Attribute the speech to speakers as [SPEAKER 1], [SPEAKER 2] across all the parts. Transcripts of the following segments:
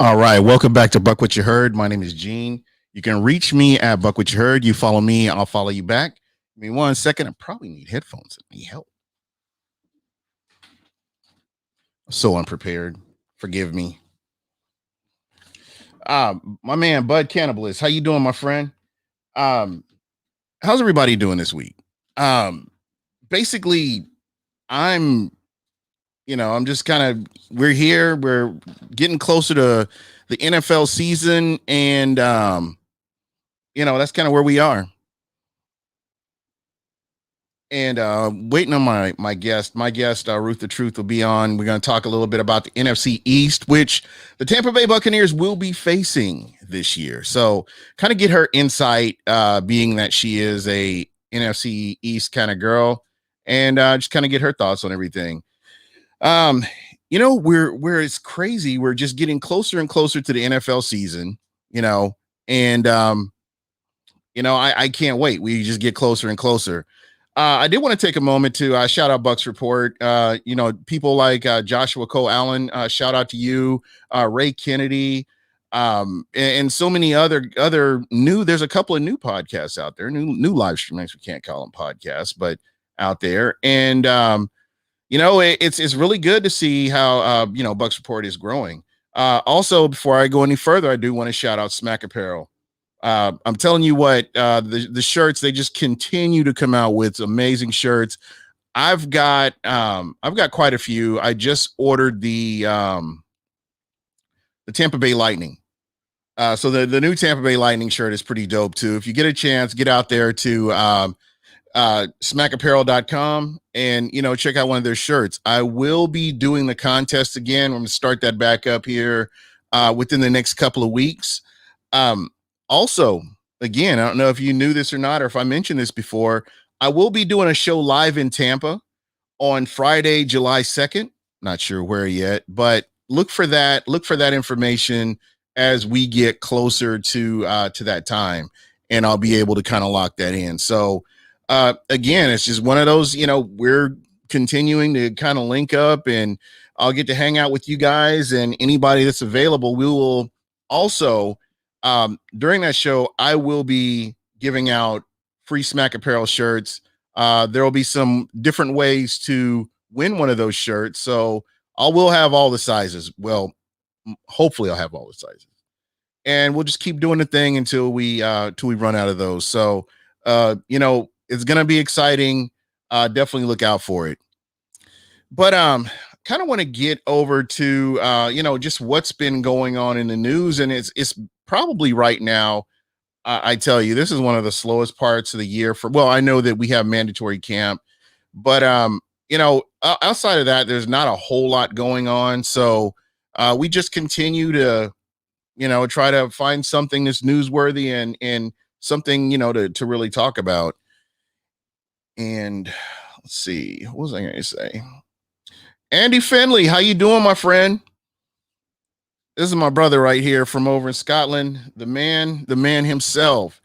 [SPEAKER 1] All right, welcome back to Buck What You Heard. My name is Gene. You can reach me at Buck What You Heard. You follow me, I'll follow you back. Give me 1 second. I probably need headphones. That need help. So unprepared. Forgive me. My man Bud Cannibalist, how you doing, my friend? Um, how's everybody doing this week? Um, basically, I'm I'm just kind of we're here. We're getting closer to the NFL season, and that's kind of where we are. And waiting on my guest. My guest, Ruth The Truth, will be on. We're going to talk a little bit about the NFC East, which the Tampa Bay Buccaneers will be facing this year. So, kind of get her insight, being that she is a NFC East kind of girl, and just kind of get her thoughts on everything. Um, we're it's crazy. We're just getting closer and closer to the NFL season. And I can't wait. We just get closer and closer. I did want to take a moment to shout out Bucks Report. People like Joshua Cole Allen. Shout out to you, Ray Kennedy, and so many other new. There's a couple of new podcasts out there, new live streamings. We can't call them podcasts, but out there, and it's really good to see how Bucks Report is growing. Also, before I go any further, I do want to shout out Smack Apparel. I'm telling you what, the shirts, they just continue to come out with amazing shirts. I've got quite a few. I just ordered the Tampa Bay Lightning. So the new Tampa Bay Lightning shirt is pretty dope too. If you get a chance, get out there to smackapparel.com and check out one of their shirts. I will be doing the contest again. I'm going to start that back up here within the next couple of weeks. Also, again, I don't know if you knew this or not, or if I mentioned this before, I will be doing a show live in Tampa on Friday, July 2nd. Not sure where yet, but look for that. Look for that information as we get closer to that time, and I'll be able to kind of lock that in. So, again, it's just one of those, we're continuing to kind of link up, and I'll get to hang out with you guys and anybody that's available. We will also, during that show, I will be giving out free Smack Apparel shirts. There will be some different ways to win one of those shirts. So I will have all the sizes. Well, hopefully I'll have all the sizes, and we'll just keep doing the thing until we run out of those. So, it's going to be exciting. Definitely look out for it. But kind of want to get over to just what's been going on in the news, and it's probably right now. I tell you, this is one of the slowest parts of the year. I know that we have mandatory camp, but outside of that, there's not a whole lot going on. So we just continue to try to find something that's newsworthy and something to really talk about. And let's see, what was I going to say? Andy Finley, how you doing, my friend? This is my brother right here from over in Scotland, the man himself.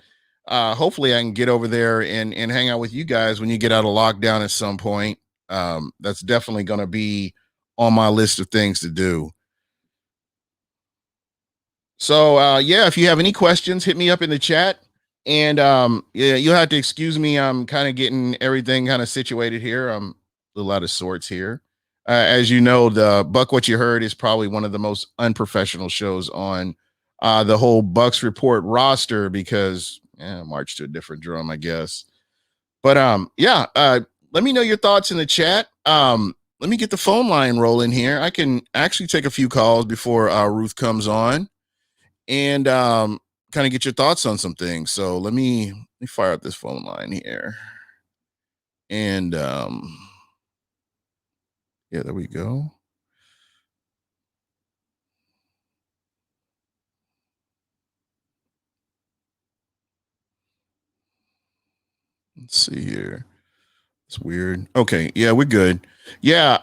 [SPEAKER 1] Hopefully I can get over there and hang out with you guys when you get out of lockdown at some point. That's definitely going to be on my list of things to do. So if you have any questions, hit me up in the chat. And you'll have to excuse me. I'm kind of getting everything kind of situated here. I'm a little out of sorts here. As you know, the Buck What You Heard is probably one of the most unprofessional shows on the whole Bucks Report roster because march to a different drum, I guess. But let me know your thoughts in the chat. Let me get the phone line rolling here. I can actually take a few calls before Ruth comes on and kind of get your thoughts on some things. So let me fire up this phone line here. And there we go. Let's see here. It's weird. Okay, yeah, we're good. Yeah,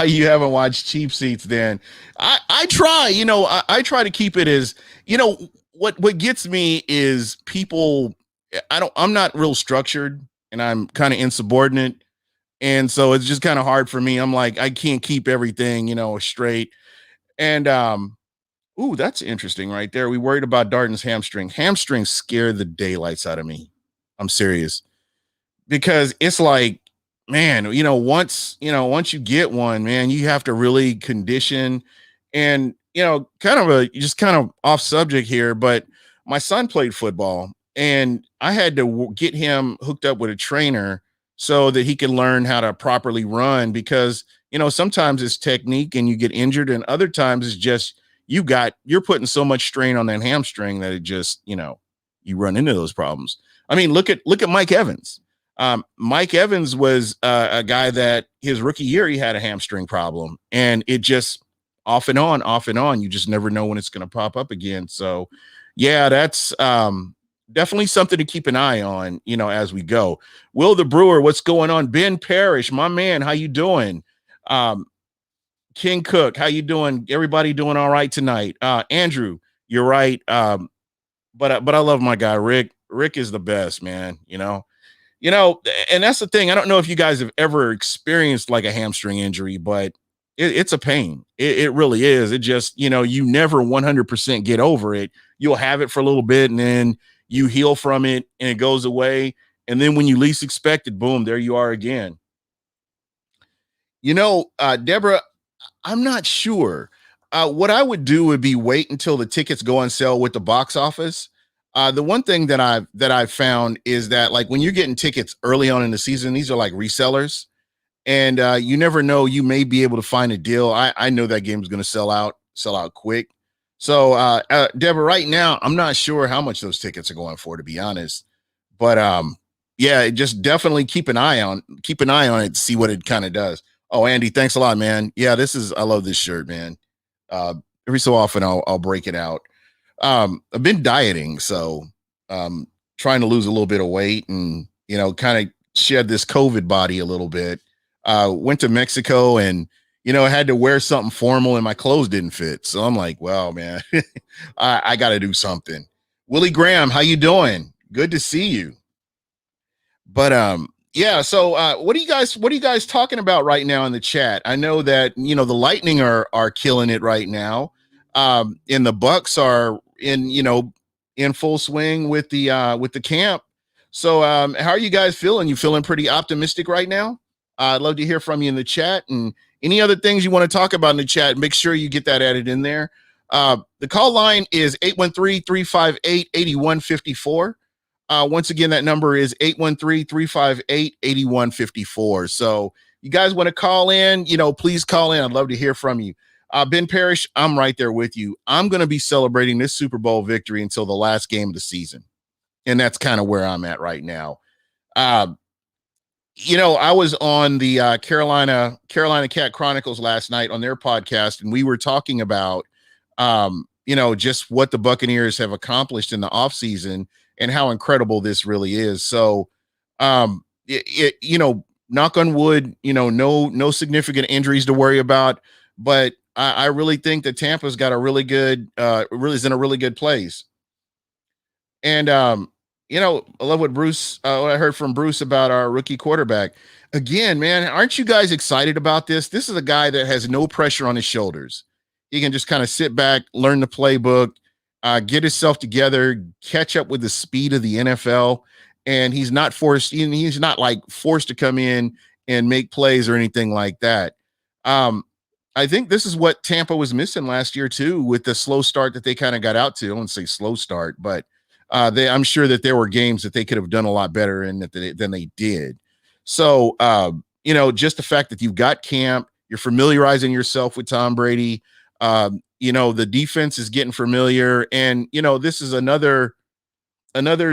[SPEAKER 1] you haven't watched Cheap Seats then. I try, I try to keep it as, what gets me is people I'm not real structured and I'm kind of insubordinate. And so it's just kind of hard for me. I'm like, I can't keep everything, straight. And ooh, that's interesting right there. We worried about Darden's hamstring. Hamstrings scare the daylights out of me. I'm serious. Because it's like, man, once you get one, man, you have to really condition. And kind of just kind of off subject here, but my son played football, and I had to get him hooked up with a trainer so that he can learn how to properly run, because sometimes it's technique and you get injured, and other times it's just you're putting so much strain on that hamstring that it just you run into those problems. I mean, look at Mike Evans. Mike Evans was a guy that his rookie year, he had a hamstring problem, and it just off and on, off and on. You just never know when it's going to pop up again. So, yeah, that's definitely something to keep an eye on, as we go. Will the Brewer, what's going on? Ben Parrish, my man, how you doing? King Cook, how you doing? Everybody doing all right tonight? Andrew, you're right. But I love my guy Rick. Rick is the best, man. And that's the thing. I don't know if you guys have ever experienced like a hamstring injury, but it's a pain. It really is. It just, you never 100% get over it. You'll have it for a little bit, and then you heal from it and it goes away. And then when you least expect it, boom, there you are again. Deborah, I'm not sure. What I would do would be wait until the tickets go on sale with the box office. The one thing that I've found is that, like, when you're getting tickets early on in the season, these are like resellers, and you never know, you may be able to find a deal. I know that game is going to sell out quick. So, Deborah, right now, I'm not sure how much those tickets are going for, to be honest. But yeah, just definitely keep an eye on it, see what it kind of does. Oh, Andy, thanks a lot, man. Yeah, I love this shirt, man. Every so often I'll break it out. I've been dieting, so trying to lose a little bit of weight and kind of shed this COVID body a little bit. Went to Mexico, and I had to wear something formal and my clothes didn't fit. So I'm like, well, man, I got to do something. Willie Graham, how you doing? Good to see you. But yeah, so what are you guys talking about right now in the chat? I know that the Lightning are killing it right now. And the Bucks are in full swing with the camp. So how are you guys feeling? You feeling pretty optimistic right now? I'd love to hear from you in the chat, and any other things you want to talk about in the chat, make sure you get that added in there. The call line is 813-358-8154. Once again, that number is 813-358-8154. So you guys want to call in, please call in. I'd love to hear from you. Ben Parrish, I'm right there with you. I'm going to be celebrating this Super Bowl victory until the last game of the season. And that's kind of where I'm at right now. I was on the Carolina Cat Chronicles last night on their podcast, and we were talking about, just what the Buccaneers have accomplished in the offseason and how incredible this really is. So, knock on wood, no significant injuries to worry about, but I really think that Tampa's got a really good, really is in a really good place. And, I love what what I heard from Bruce about our rookie quarterback. Again, man, aren't you guys excited about this? This is a guy that has no pressure on his shoulders. He can just kind of sit back, learn the playbook, get himself together, catch up with the speed of the NFL. And he's not forced to come in and make plays or anything like that. I think this is what Tampa was missing last year too, with the slow start that they kind of got out to. I wouldn't say slow start, but I'm sure that there were games that they could have done a lot better in than they did. So, just the fact that you've got camp, you're familiarizing yourself with Tom Brady. The defense is getting familiar, and this is another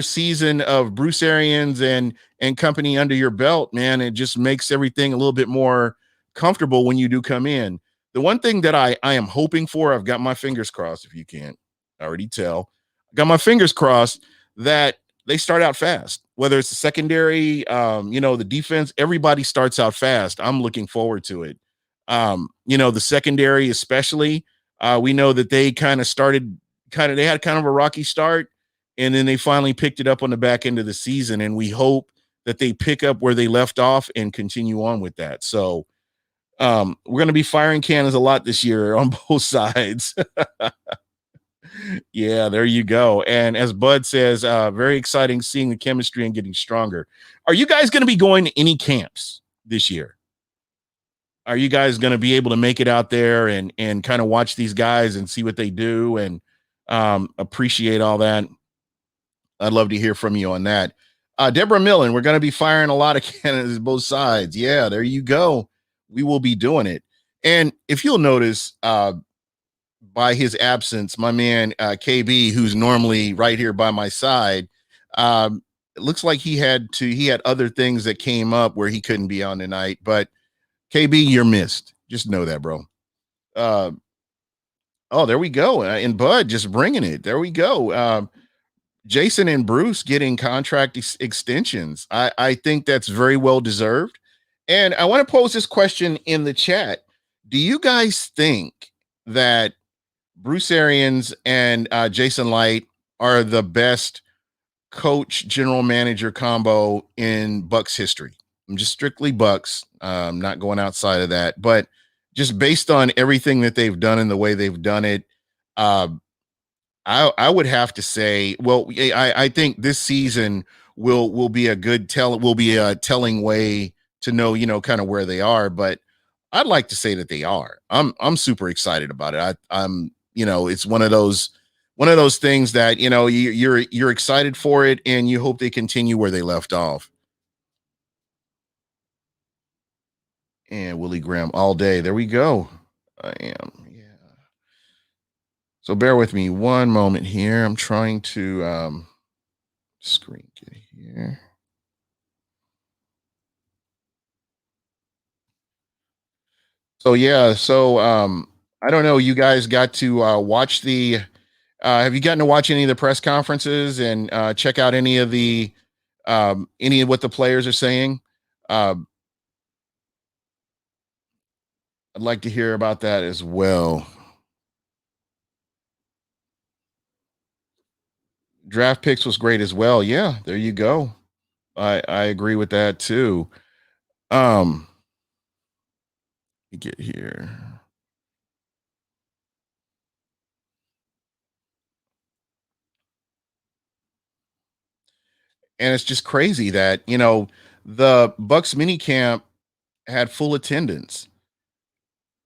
[SPEAKER 1] season of Bruce Arians and company under your belt, man. It just makes everything a little bit more comfortable when you do come in. The one thing that I am hoping for, I've got my fingers crossed, if you can't already tell, got my fingers crossed that they start out fast, whether it's the secondary, the defense, everybody starts out fast. I'm looking forward to it. The secondary, especially, we know that they they had kind of a rocky start, and then they finally picked it up on the back end of the season. And we hope that they pick up where they left off and continue on with that. So we're going to be firing cannons a lot this year on both sides. Yeah, there you go. And as Bud says, very exciting seeing the chemistry and getting stronger. Are you guys going to be going to any camps this year? Are you guys going to be able to make it out there and kind of watch these guys and see what they do and appreciate all that? I'd love to hear from you on that. Deborah Millen, we're going to be firing a lot of cannons both sides. Yeah, there you go. We will be doing it. And if you'll notice, by his absence, my man KB, who's normally right here by my side, it looks like he had other things that came up where he couldn't be on tonight. But KB, you're missed. Just know that, bro. Oh, there we go. And Bud just bringing it. There we go. Jason and Bruce getting contract extensions. I think that's very well deserved. And I want to pose this question in the chat. Do you guys think that Bruce Arians and Jason Light are the best coach general manager combo in Bucks history? I'm just strictly Bucks. I'm not going outside of that, but just based on everything that they've done and the way they've done it, I would have to say, well, I think this season will be a good telling way to know, kind of where they are. But I'd like to say that they are. I'm super excited about it. I'm it's one of those things that you're excited for it and you hope they continue where they left off. And Willie Graham all day. There we go. I am. Yeah. So bear with me one moment here. I'm trying to screen get here. So yeah, I don't know. You guys got to watch the have you gotten to watch any of the press conferences and check out any of what the players are saying? I'd like to hear about that as well. Draft picks was great as well. Yeah, there you go. I agree with that too. Let me get here. And it's just crazy that, the Bucks mini camp had full attendance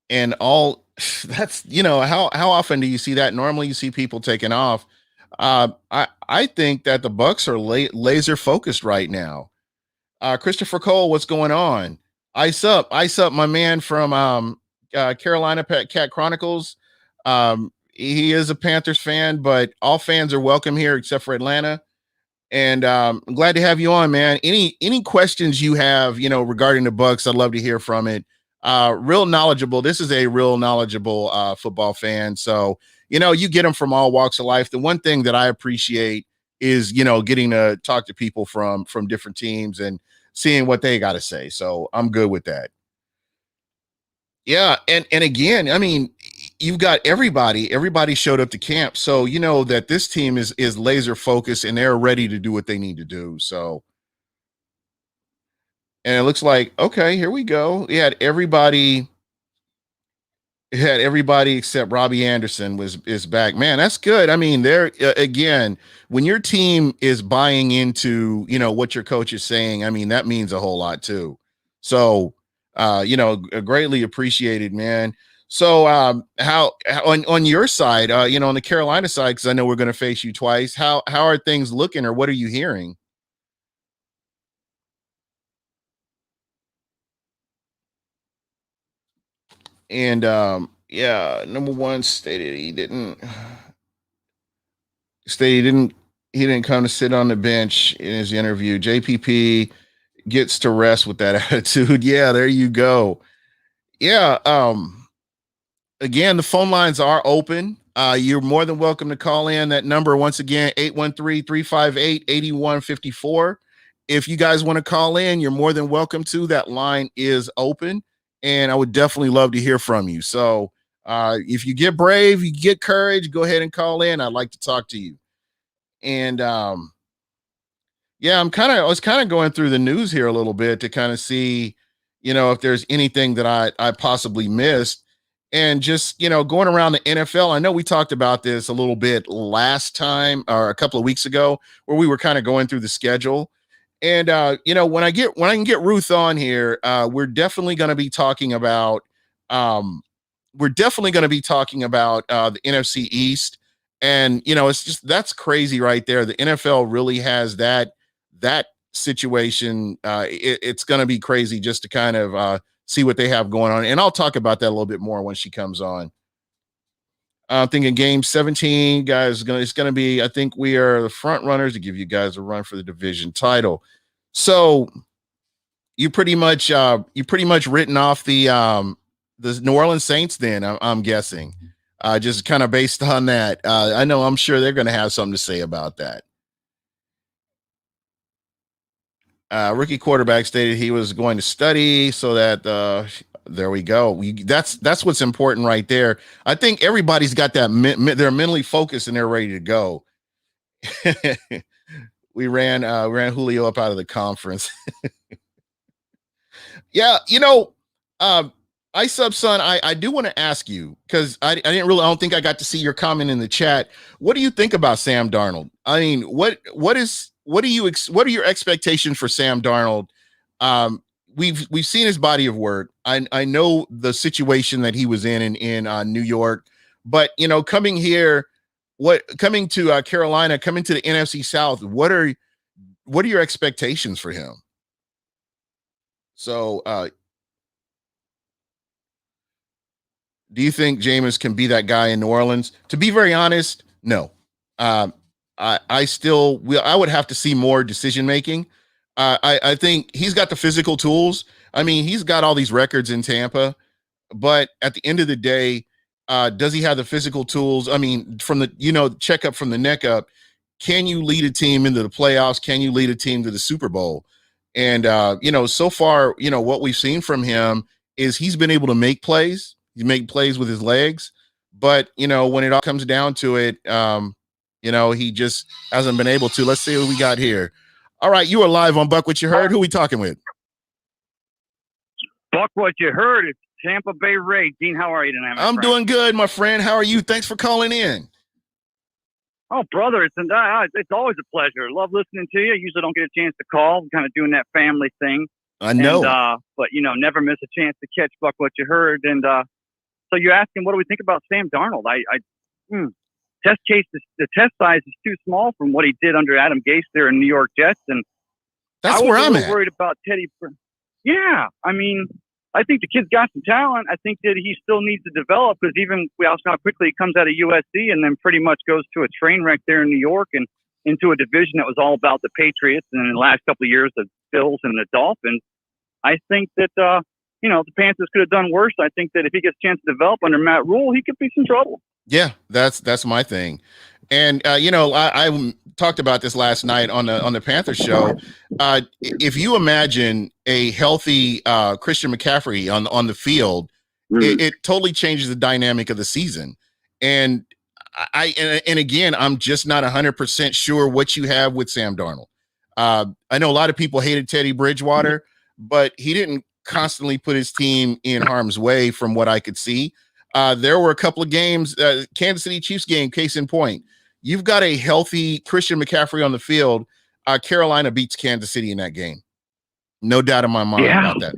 [SPEAKER 1] and all that's, how often do you see that? Normally you see people taking off. I think that the Bucks are laser focused right now. Christopher Cole, what's going on? Ice up, my man from Carolina Cat Chronicles. He is a Panthers fan, but all fans are welcome here except for Atlanta. And I'm glad to have you on, man. Any questions you have, regarding the Bucks, I'd love to hear from it. Real knowledgeable. This is a real knowledgeable football fan. So, you get them from all walks of life. The one thing that I appreciate is, getting to talk to people from different teams and seeing what they got to say. So I'm good with that. Yeah, and again, I mean, you've got everybody showed up to camp. So you know that this team is laser focused and they're ready to do what they need to do. So and it looks like okay, here we go. It had everybody except Robbie Anderson is back. Man, that's good. I mean, there again, when your team is buying into, what your coach is saying, I mean, that means a whole lot too. So, greatly appreciated, man. So, how on your side, on the Carolina side, because I know we're going to face you twice. How are things looking, or what are you hearing? And yeah, number one stated he didn't come to sit on the bench in his interview. JPP gets to rest with that attitude. Yeah, there you go. Yeah, again, the phone lines are open. You're more than welcome to call in. That number, once again, 813-358-8154. If you guys want to call in, you're more than welcome to. That line is open, and I would definitely love to hear from you. So if you get brave, you get courage, go ahead and call in. I'd like to talk to you. And Yeah, I was kind of going through the news here a little bit to kind of see, if there's anything that I possibly missed. And just, going around the NFL, I know we talked about this a little bit last time or a couple of weeks ago where we were kind of going through the schedule. And when I can get Ruth on here, um we're definitely going to be talking about the NFC East. And it's just that's crazy right there. The NFL really has that situation. It's going to be crazy just to kind of see what they have going on. And I'll talk about that a little bit more when she comes on. I'm thinking game 17, guys, it's going to be, I think we are the front runners to give you guys a run for the division title. So you pretty much written off the New Orleans Saints then, I'm guessing. Just kind of based on that. I'm sure they're going to have something to say about that. Rookie quarterback stated he was going to study so that there we go. That's what's important right there. I think everybody's got that they're mentally focused and they're ready to go. we ran Julio up out of the conference. Yeah, I sub son, I do want to ask you because I don't think I got to see your comment in the chat. What do you think about Sam Darnold? I mean, what are your expectations for Sam Darnold? We've seen his body of work. I know the situation that he was in New York, but coming here, coming to Carolina, coming to the NFC South, what are your expectations for him? So, do you think Jameis can be that guy in New Orleans? To be very honest, no. I would have to see more decision making. I think he's got the physical tools. I mean, he's got all these records in Tampa, but at the end of the day, does he have the physical tools? I mean, from the checkup from the neck up, can you lead a team into the playoffs? Can you lead a team to the Super Bowl? And so far, what we've seen from him is he's been able to make plays. He make plays with his legs, but when it all comes down to it, he just hasn't been able to. Let's see what we got here. All right, you are live on Buck What You Heard. Who are we talking with?
[SPEAKER 2] Buck What You Heard. It's Tampa Bay Ray. Dean, how are you tonight,
[SPEAKER 1] I'm doing good, my friend. How are you? Thanks for calling in.
[SPEAKER 2] Oh, brother, it's always a pleasure. Love listening to you. Usually don't get a chance to call. I'm kind of doing that family thing.
[SPEAKER 1] I know.
[SPEAKER 2] But, never miss a chance to catch Buck What You Heard. And so you're asking, what do we think about Sam Darnold? The test size is too small from what he did under Adam Gase there in New York Jets. And
[SPEAKER 1] that's where I'm at.
[SPEAKER 2] Worried about Teddy. Yeah, I mean, I think the kid's got some talent. I think that he still needs to develop because we also know how quickly he comes out of USC and then pretty much goes to a train wreck there in New York and into a division that was all about the Patriots. And in the last couple of years, the Bills and the Dolphins. I think that, the Panthers could have done worse. I think that if he gets a chance to develop under Matt Rule, he could be some trouble.
[SPEAKER 1] Yeah, that's my thing. And, I talked about this last night on the Panthers show. If you imagine a healthy Christian McCaffrey on the field, it totally changes the dynamic of the season. And again, I'm just not 100% sure what you have with Sam Darnold. I know a lot of people hated Teddy Bridgewater, but he didn't constantly put his team in harm's way from what I could see. There were a couple of games, Kansas City Chiefs game, case in point. You've got a healthy Christian McCaffrey on the field. Carolina beats Kansas City in that game. No doubt in my mind about that.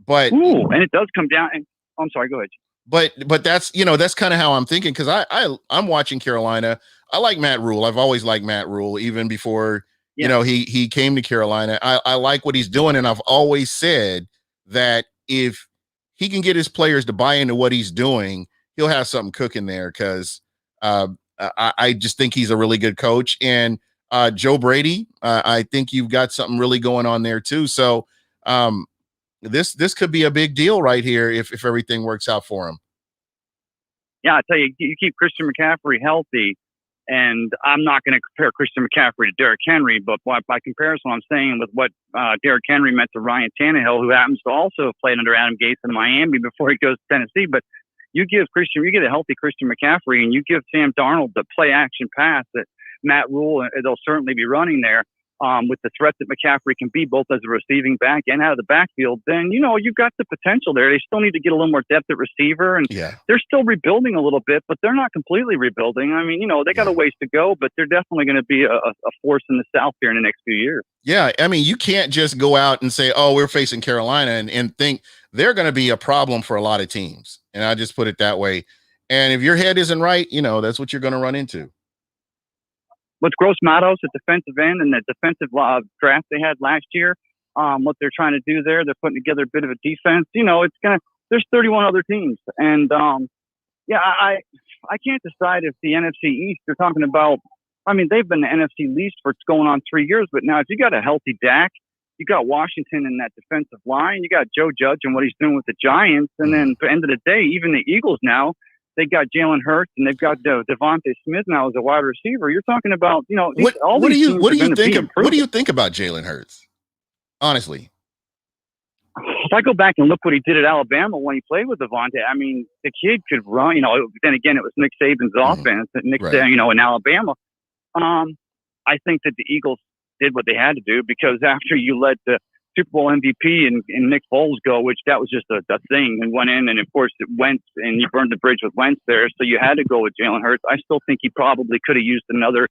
[SPEAKER 1] But
[SPEAKER 2] and it does come down. I'm sorry, go ahead.
[SPEAKER 1] But that's kind of how I'm thinking because I'm watching Carolina. I like Matt Rule. I've always liked Matt Rule even before he came to Carolina. I like what he's doing, and I've always said that if he can get his players to buy into what he's doing, he'll have something cooking there because I just think he's a really good coach. And Joe Brady, I think you've got something really going on there too. So this could be a big deal right here if everything works out for him.
[SPEAKER 2] Yeah, I tell you, you keep Christian McCaffrey healthy, and I'm not going to compare Christian McCaffrey to Derrick Henry, but by comparison, I'm saying with what Derrick Henry meant to Ryan Tannehill, who happens to also have played under Adam Gase in Miami before he goes to Tennessee. But you get a healthy Christian McCaffrey, and you give Sam Darnold the play action pass that Matt Rule, they'll certainly be running there. with the threat that McCaffrey can be both as a receiving back and out of the backfield, then, you've got the potential there. They still need to get a little more depth at receiver, and they're still rebuilding a little bit, but they're not completely rebuilding. I mean, they got a ways to go, but they're definitely going to be a force in the South here in the next few years.
[SPEAKER 1] Yeah, I mean, you can't just go out and say, oh, we're facing Carolina and think they're going to be a problem for a lot of teams. And I just put it that way. And if your head isn't right, that's what you're going to run into.
[SPEAKER 2] What's Gross Matos at defensive end and the defensive draft they had last year, what they're trying to do there, they're putting together a bit of a defense. There's 31 other teams. And, I can't decide if the NFC East, they're talking about, I mean, they've been the NFC least for it's going on 3 years, but now if you got a healthy Dak, you got Washington in that defensive line, you got Joe Judge and what he's doing with the Giants, and then at the end of the day, even the Eagles now, they got Jalen Hurts and they've got Devontae Smith now as a wide receiver. You're talking about,
[SPEAKER 1] what do you think about Jalen Hurts? Honestly,
[SPEAKER 2] if I go back and look what he did at Alabama when he played with Devontae, I mean, the kid could run. Then again, it was Nick Saban's offense, and in Alabama. I think that the Eagles did what they had to do, because after you let the Super Bowl MVP and Nick Foles go, which that was just a thing, and went in, and of course it went, and you burned the bridge with Wentz there, so you had to go with Jalen Hurts. I still think he probably could have used another,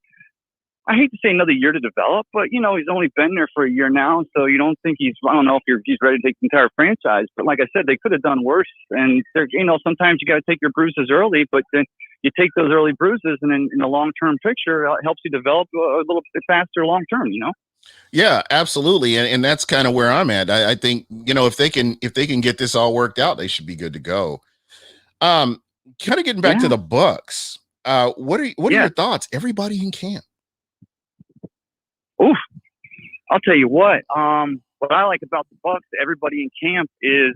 [SPEAKER 2] I hate to say another year to develop, but he's only been there for a year now, so you don't think I don't know if he's ready to take the entire franchise, but like I said, they could have done worse, and sometimes you got to take your bruises early, but then you take those early bruises, and then in the long-term picture, it helps you develop a little bit faster long-term,
[SPEAKER 1] Yeah, absolutely. And that's kind of where I'm at. I think, if they can get this all worked out, they should be good to go. Kind of getting back to the Bucks. What are your thoughts? Everybody in camp.
[SPEAKER 2] Oof. I'll tell you what I like about the Bucks, everybody in camp is,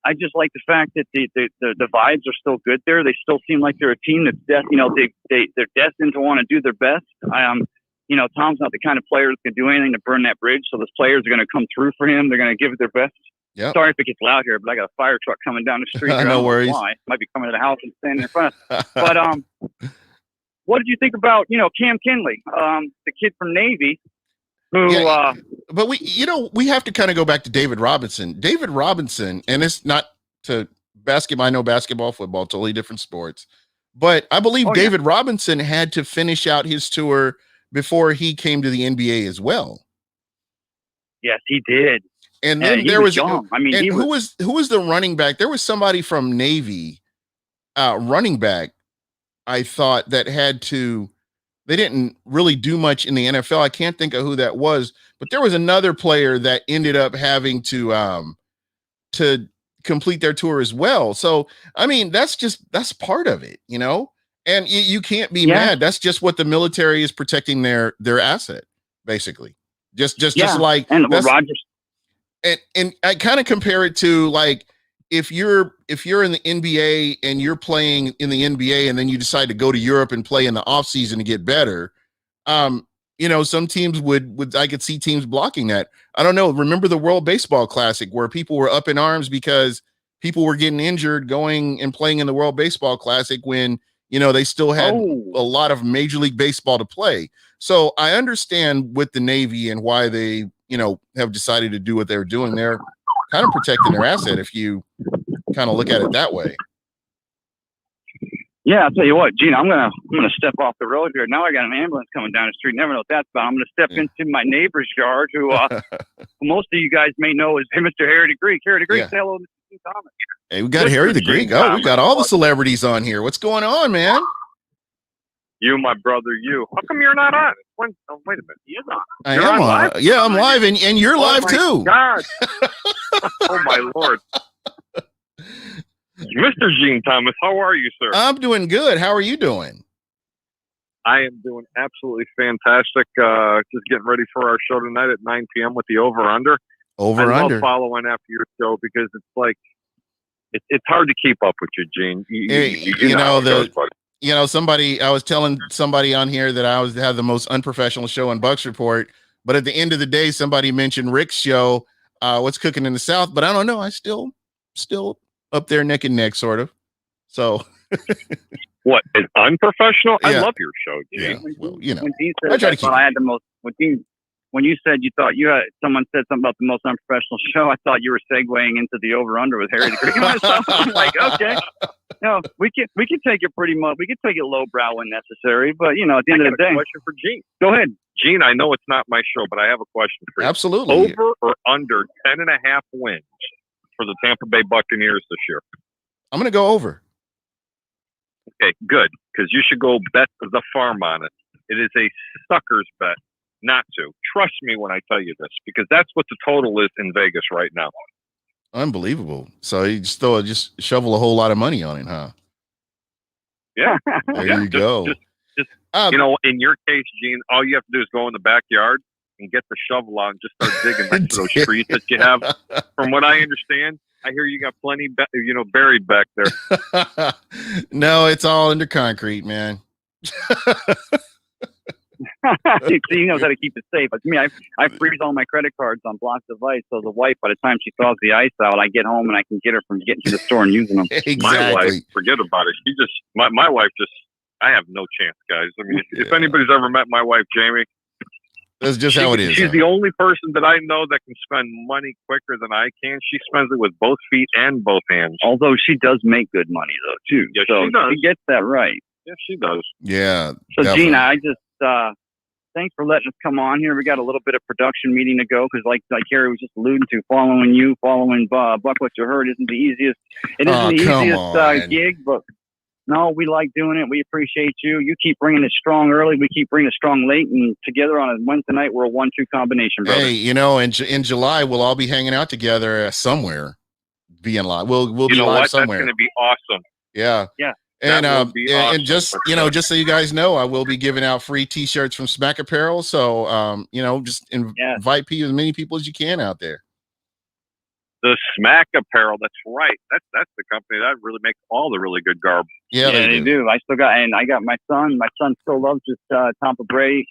[SPEAKER 2] I just like the fact that the vibes are still good there. They still seem like they're a team that's they're destined to want to do their best. Tom's not the kind of player that can do anything to burn that bridge. So those players are going to come through for him. They're going to give it their best. Yep. Sorry if it gets loud here, but I got a fire truck coming down the street.
[SPEAKER 1] No worries.
[SPEAKER 2] Why. Might be coming to the house and standing in front. But what did you think about Cam Kinley, the kid from Navy?
[SPEAKER 1] But we have to kind of go back to David Robinson. David Robinson, and it's not to basketball. I know basketball, football, totally different sports. But I believe David Robinson had to finish out his tour before he came to the NBA as well.
[SPEAKER 2] Yes, he did.
[SPEAKER 1] And then there was young. I mean, who was the running back? There was somebody from Navy, running back, I thought, that they didn't really do much in the NFL. I can't think of who that was, but there was another player that ended up having to complete their tour as well. So, I mean, that's part of it, and you can't be mad. That's just what the military is protecting their asset, basically. Just like
[SPEAKER 2] Rogers.
[SPEAKER 1] And I kind of compare it to, like, if you're in the NBA and you're playing in the NBA and then you decide to go to Europe and play in the off season to get better, some teams would I could see teams blocking that. I don't know. Remember the World Baseball Classic where people were up in arms because people were getting injured going and playing in the World Baseball Classic when, they still had a lot of Major League Baseball to play. So I understand with the Navy and why they, have decided to do what they're doing. They're kind of protecting their asset if you kind of look at it that way.
[SPEAKER 2] Yeah, I'll tell you what, Gene, I'm gonna step off the road here. Now I got an ambulance coming down the street. Never know what that's about. I'm gonna step into my neighbor's yard, who most of you guys may know as Mr. Harry the Greek. Harry the Greek, say hello to Gene Thomas.
[SPEAKER 1] Hey, we got Harry the Greek. Oh, we got all the celebrities on here. What's going on, man?
[SPEAKER 3] You, my brother, you. How come you're not on? Wait a minute. He is on.
[SPEAKER 1] I am on. Yeah, I'm live, and you're live too.
[SPEAKER 3] God. Oh my Lord. Mr. Gene Thomas, how are you, sir?
[SPEAKER 1] I'm doing good. How are you doing?
[SPEAKER 3] I am doing absolutely fantastic. Just getting ready for our show tonight at 9 p.m. with the over-under. I love following after your show because it's like, it's hard to keep up with you, Gene. You know, I was telling somebody on here that I have the most unprofessional show on Bucks Report, but at the end of the day, somebody mentioned Rick's show, What's Cooking in the South, but I don't know. I still up there neck and neck, sort of. So what is unprofessional? Yeah. I love your show, Gene.
[SPEAKER 2] Yeah. Well, when Dean said I try to keep. I had the most when you said you thought someone said something about the most unprofessional show, I thought you were segueing into the over/under with Harry the Greek myself. I'm like, okay, no, we can take it pretty much. We can take it lowbrow when necessary, but at the end of the day,
[SPEAKER 3] question for Gene.
[SPEAKER 2] Go ahead,
[SPEAKER 3] Gene. I know it's not my show, but I have a question for you.
[SPEAKER 1] Absolutely.
[SPEAKER 3] Over or under 10.5 wins for the Tampa Bay Buccaneers this year?
[SPEAKER 1] I'm going to go over.
[SPEAKER 3] Okay, good, because you should go bet the farm on it. It is a sucker's bet not to. Trust me when I tell you this, because that's what the total is in Vegas right now.
[SPEAKER 1] Unbelievable. So you just shovel a whole lot of money on it, huh?
[SPEAKER 3] Yeah.
[SPEAKER 1] There you go.
[SPEAKER 3] Just in your case, Gene, all you have to do is go in the backyard and get the shovel out and just start digging next to those trees that you have. From what I understand, I hear you got plenty, buried back there.
[SPEAKER 1] No, it's all under concrete, man.
[SPEAKER 2] See, he knows how to keep it safe. Like me, I freeze all my credit cards on blocks of ice, so the wife, by the time she thaws the ice out, I get home and I can get her from getting to the store and using them.
[SPEAKER 1] Exactly.
[SPEAKER 3] My wife, forget about it. My wife just, I have no chance, guys. I mean, if anybody's ever met my wife, Jamie,
[SPEAKER 1] that's just how it is.
[SPEAKER 3] She's the only person that I know that can spend money quicker than I can. She spends it with both feet and both hands.
[SPEAKER 2] Although she does make good money, though, too.
[SPEAKER 3] Yeah,
[SPEAKER 2] so
[SPEAKER 3] she does.
[SPEAKER 2] She gets that right.
[SPEAKER 3] Yeah, she does.
[SPEAKER 1] Yeah.
[SPEAKER 2] So,
[SPEAKER 1] definitely.
[SPEAKER 2] Gene, I just thanks for letting us come on here. We got a little bit of production meeting to go because, like Harry was just alluding to, following Buck, what you heard isn't the easiest. It isn't the easiest gig, but no, we like doing it. We appreciate you. You keep bringing it strong early. We keep bringing it strong late, and together on a Wednesday night, we're a 1-2 combination, brother.
[SPEAKER 1] Hey, in July we'll all be hanging out together somewhere. Being live, we'll be live somewhere.
[SPEAKER 3] That's going to be awesome.
[SPEAKER 1] Yeah. And
[SPEAKER 3] awesome.
[SPEAKER 1] and just just so you guys know, I will be giving out free T-shirts from Smack Apparel. So just invite as many people as you can out there.
[SPEAKER 3] The Smack Apparel, that's right. That's the company that really makes all the really good garb.
[SPEAKER 1] Yeah, they
[SPEAKER 2] do. I got my son. My son still loves his Tampa Bay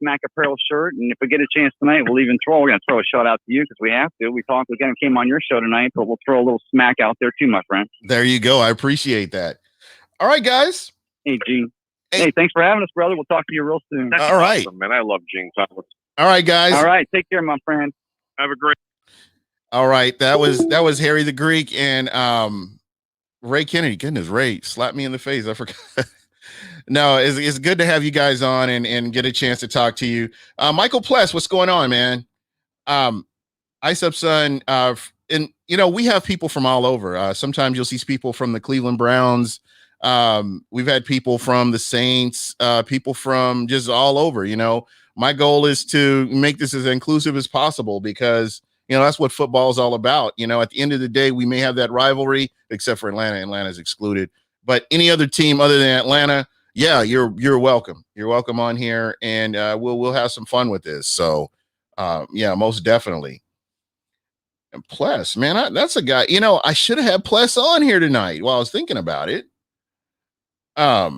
[SPEAKER 2] Smack Apparel shirt. And if we get a chance tonight, we're going to throw a shout out to you because we have to. We kind of came on your show tonight, but we'll throw a little smack out there too, my friend.
[SPEAKER 1] There you go. I appreciate that. All right, guys.
[SPEAKER 2] Hey, Gene. Hey, thanks for having us, brother. We'll talk to you real soon.
[SPEAKER 3] All right. Awesome, man. I love Gene Thomas.
[SPEAKER 1] All right, guys.
[SPEAKER 2] All right. Take care, my friend.
[SPEAKER 3] Have a great.
[SPEAKER 1] All right. That was Harry the Greek and Ray Kennedy. Goodness, Ray slapped me in the face. I forgot. No, it's good to have you guys on and get a chance to talk to you. Michael Pless, what's going on, man? Ice Up Son, and we have people from all over. Sometimes you'll see people from the Cleveland Browns. We've had people from the Saints, people from just all over. My goal is to make this as inclusive as possible because that's what football is all about. At the end of the day, we may have that rivalry, except for Atlanta. Atlanta's excluded, but any other team other than Atlanta, yeah, you're welcome. You're welcome on here, and we'll have some fun with this. So, yeah, most definitely. And Pless, man, that's a guy. I should have had Pless on here tonight while I was thinking about it. Let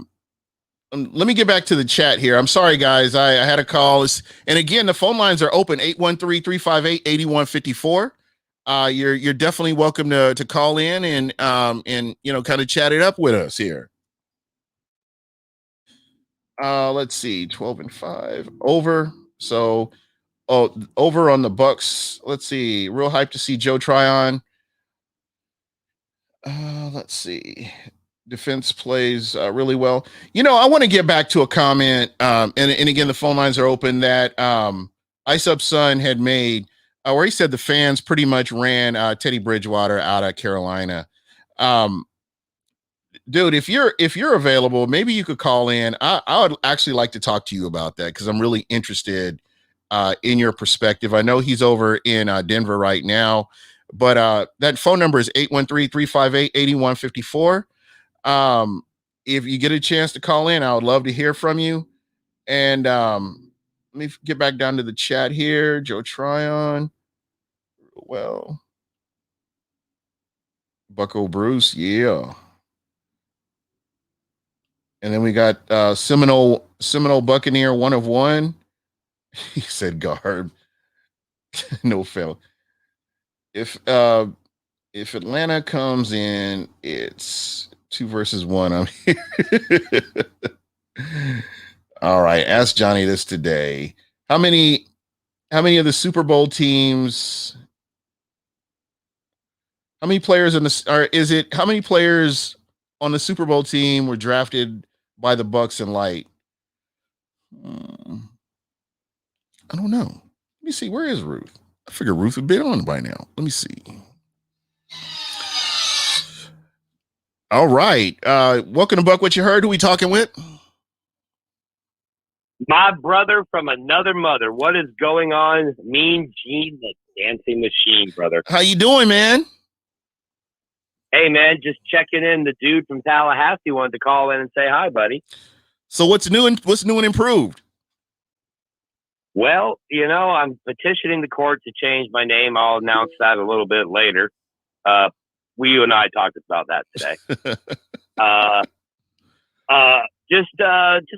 [SPEAKER 1] me get back to the chat here. I'm sorry, guys. I had a call. And again, the phone lines are open, 813-358-8154. You're definitely welcome to call in and kind of chat it up with us here. Let's see, 12-5 over. So, over on the Bucks. Let's see, real hyped to see Joe Tryon. Let's see. Defense plays really well. I want to get back to a comment, and again, the phone lines are open that Ice Up Son had made, where he said the fans pretty much ran Teddy Bridgewater out of Carolina. Dude, if you're available, maybe you could call in. I would actually like to talk to you about that because I'm really interested in your perspective. I know he's over in Denver right now, but that phone number is 813-358-8154. If you get a chance to call in, I would love to hear from you. And let me get back down to the chat here. Joe Tryon. Well, Bucko Bruce. Yeah. And then we got Seminole Buccaneer 1 of 1. He said garb. No fail. If Atlanta comes in, it's 2 versus 1. I'm here. All right. Ask Johnny this today. How many of the Super Bowl teams, how many players how many players on the Super Bowl team were drafted by the Bucks and Light? I don't know. Let me see. Where is Ruth? I figure Ruth would be on by now. Let me see. All right. Welcome to Buck What You Heard. Who we talking with?
[SPEAKER 4] My brother from another mother. What is going on? Mean Gene, the dancing machine, brother.
[SPEAKER 1] How you doing, man?
[SPEAKER 4] Hey, man, just checking in. The dude from Tallahassee wanted to call in and say hi, buddy.
[SPEAKER 1] So what's new and improved?
[SPEAKER 4] Well, I'm petitioning the court to change my name. I'll announce that a little bit later. You and I talked about that today. Just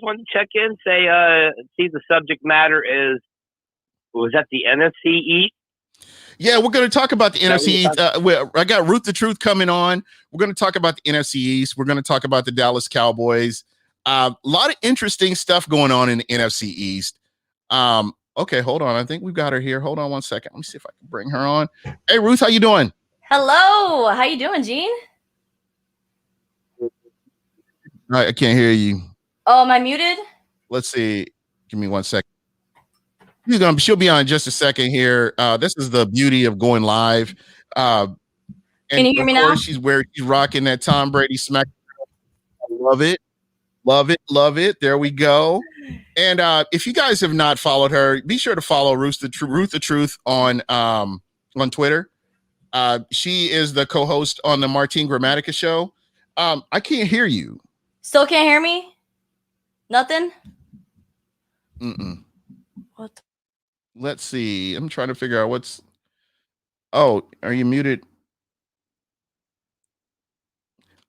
[SPEAKER 4] wanted to check in, see the subject matter was that the NFC East?
[SPEAKER 1] Yeah, we're going to talk about the NFC East. I got Ruth The Truth coming on. We're going to talk about the NFC East. We're going to talk about the Dallas Cowboys. A lot of interesting stuff going on in the NFC East. Okay, hold on. I think we've got her here. Hold on one second. Let me see if I can bring her on. Hey, Ruth, how you doing?
[SPEAKER 5] Hello. How you doing, Gene?
[SPEAKER 1] I can't hear you.
[SPEAKER 5] Oh, am I muted?
[SPEAKER 1] Let's see. Give me 1 second. She'll be on in just a second here. This is the beauty of going live.
[SPEAKER 5] Can you hear me now?
[SPEAKER 1] She's rocking that Tom Brady smack. I love it. Love it. Love it. There we go. And if you guys have not followed her, be sure to follow Ruth The Truth on Twitter. She is the co-host on the Martin Gramatica show. I can't hear you.
[SPEAKER 5] Still can't hear me? Nothing? What?
[SPEAKER 1] Let's see. I'm trying to figure out Oh, are you muted?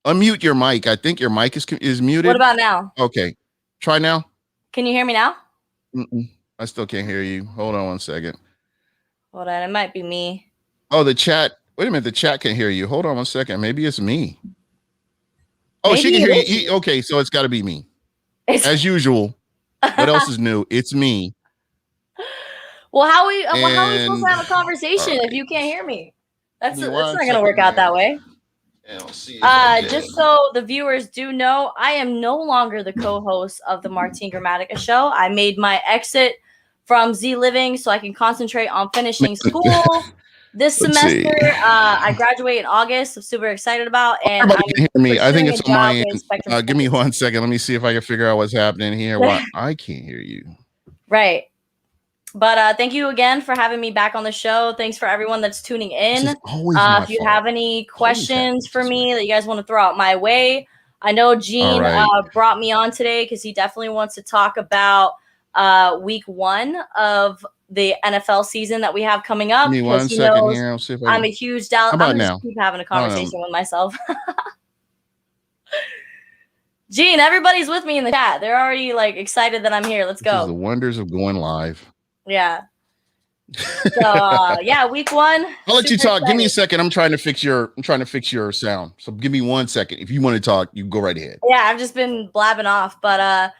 [SPEAKER 1] Unmute your mic. I think your mic is muted.
[SPEAKER 5] What about now?
[SPEAKER 1] Okay. Try now.
[SPEAKER 5] Can you hear me now?
[SPEAKER 1] I still can't hear you. Hold on 1 second.
[SPEAKER 5] Hold on. It might be me.
[SPEAKER 1] Oh, the chat. Wait a minute. The chat can hear you. Hold on 1 second. Maybe it's me. Oh,
[SPEAKER 5] Maybe
[SPEAKER 1] she can hear you. Okay, so it's got to be me. As usual. What else is new? It's me.
[SPEAKER 5] Well, how are we supposed to have a conversation if you can't hear me? That's not going to work out that way. Just so the viewers do know, I am no longer the co-host of the Martin Gramatica show. I made my exit from Z Living so I can concentrate on finishing school this semester. I graduate in August. I'm super excited about. And
[SPEAKER 1] everybody can hear me. I think it's on my end. Give me 1 second. Let me see if I can figure out what's happening here. Why I can't hear you.
[SPEAKER 5] Right. But thank you again for having me back on the show. Thanks for everyone that's tuning in. If you have any questions for me that you guys want to throw out my way, I know Gene brought me on today because he definitely wants to talk about week 1 of the NFL season that we have coming up.
[SPEAKER 1] Give me 1 second here. I'll see if
[SPEAKER 5] I'm a huge Dallas. I'm
[SPEAKER 1] just
[SPEAKER 5] keep having a conversation with myself. Gene, everybody's with me in the chat. They're already excited that I'm here. Let's go.
[SPEAKER 1] The wonders of going live.
[SPEAKER 5] Yeah. So week 1.
[SPEAKER 1] I'll let you talk. Excited. Give me a second. I'm trying to fix your sound. So give me 1 second. If you want to talk, you go right ahead.
[SPEAKER 5] Yeah, I've just been blabbing off. But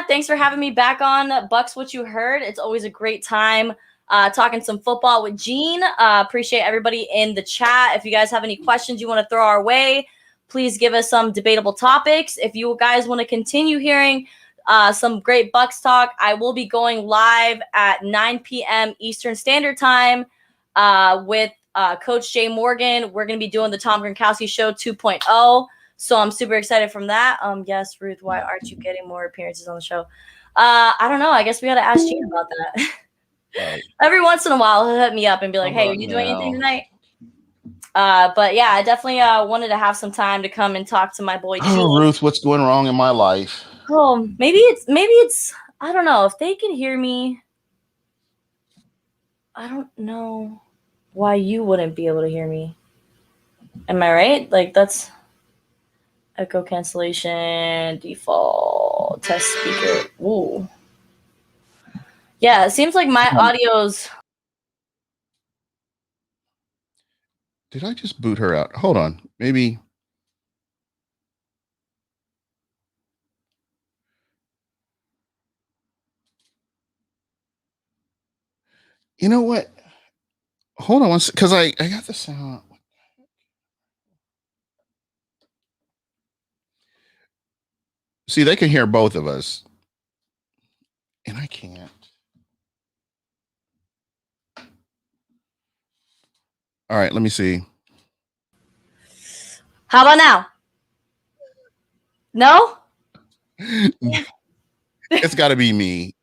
[SPEAKER 5] thanks for having me back on Bucks What You Heard. It's always a great time talking some football with Gene. Appreciate everybody in the chat. If you guys have any questions you want to throw our way, please give us some debatable topics. If you guys want to continue hearing some great Bucks talk, I will be going live at 9 p.m. Eastern Standard Time with Coach Jay Morgan. We're going to be doing the Tom Gronkowski Show 2.0. So I'm super excited from that. Yes, Ruth, why aren't you getting more appearances on the show? I don't know. I guess we got to ask Gene about that. Right. Every once in a while, he'll hit me up and be like, hey, are you doing anything tonight? But I definitely wanted to have some time to come and talk to my boy Gene.
[SPEAKER 1] Oh, Ruth, what's going wrong in my life?
[SPEAKER 5] Oh, maybe it's I don't know if they can hear me. I don't know why you wouldn't be able to hear me. Am I right? That's echo cancellation, default, test speaker. Ooh. Yeah, it seems like my audio's.
[SPEAKER 1] Did I just boot her out? Hold on. Maybe. You know what? Hold on one second, because I got the sound. See, they can hear both of us, and I can't. All right, let me see.
[SPEAKER 5] How about now? No?
[SPEAKER 1] It's got to be me.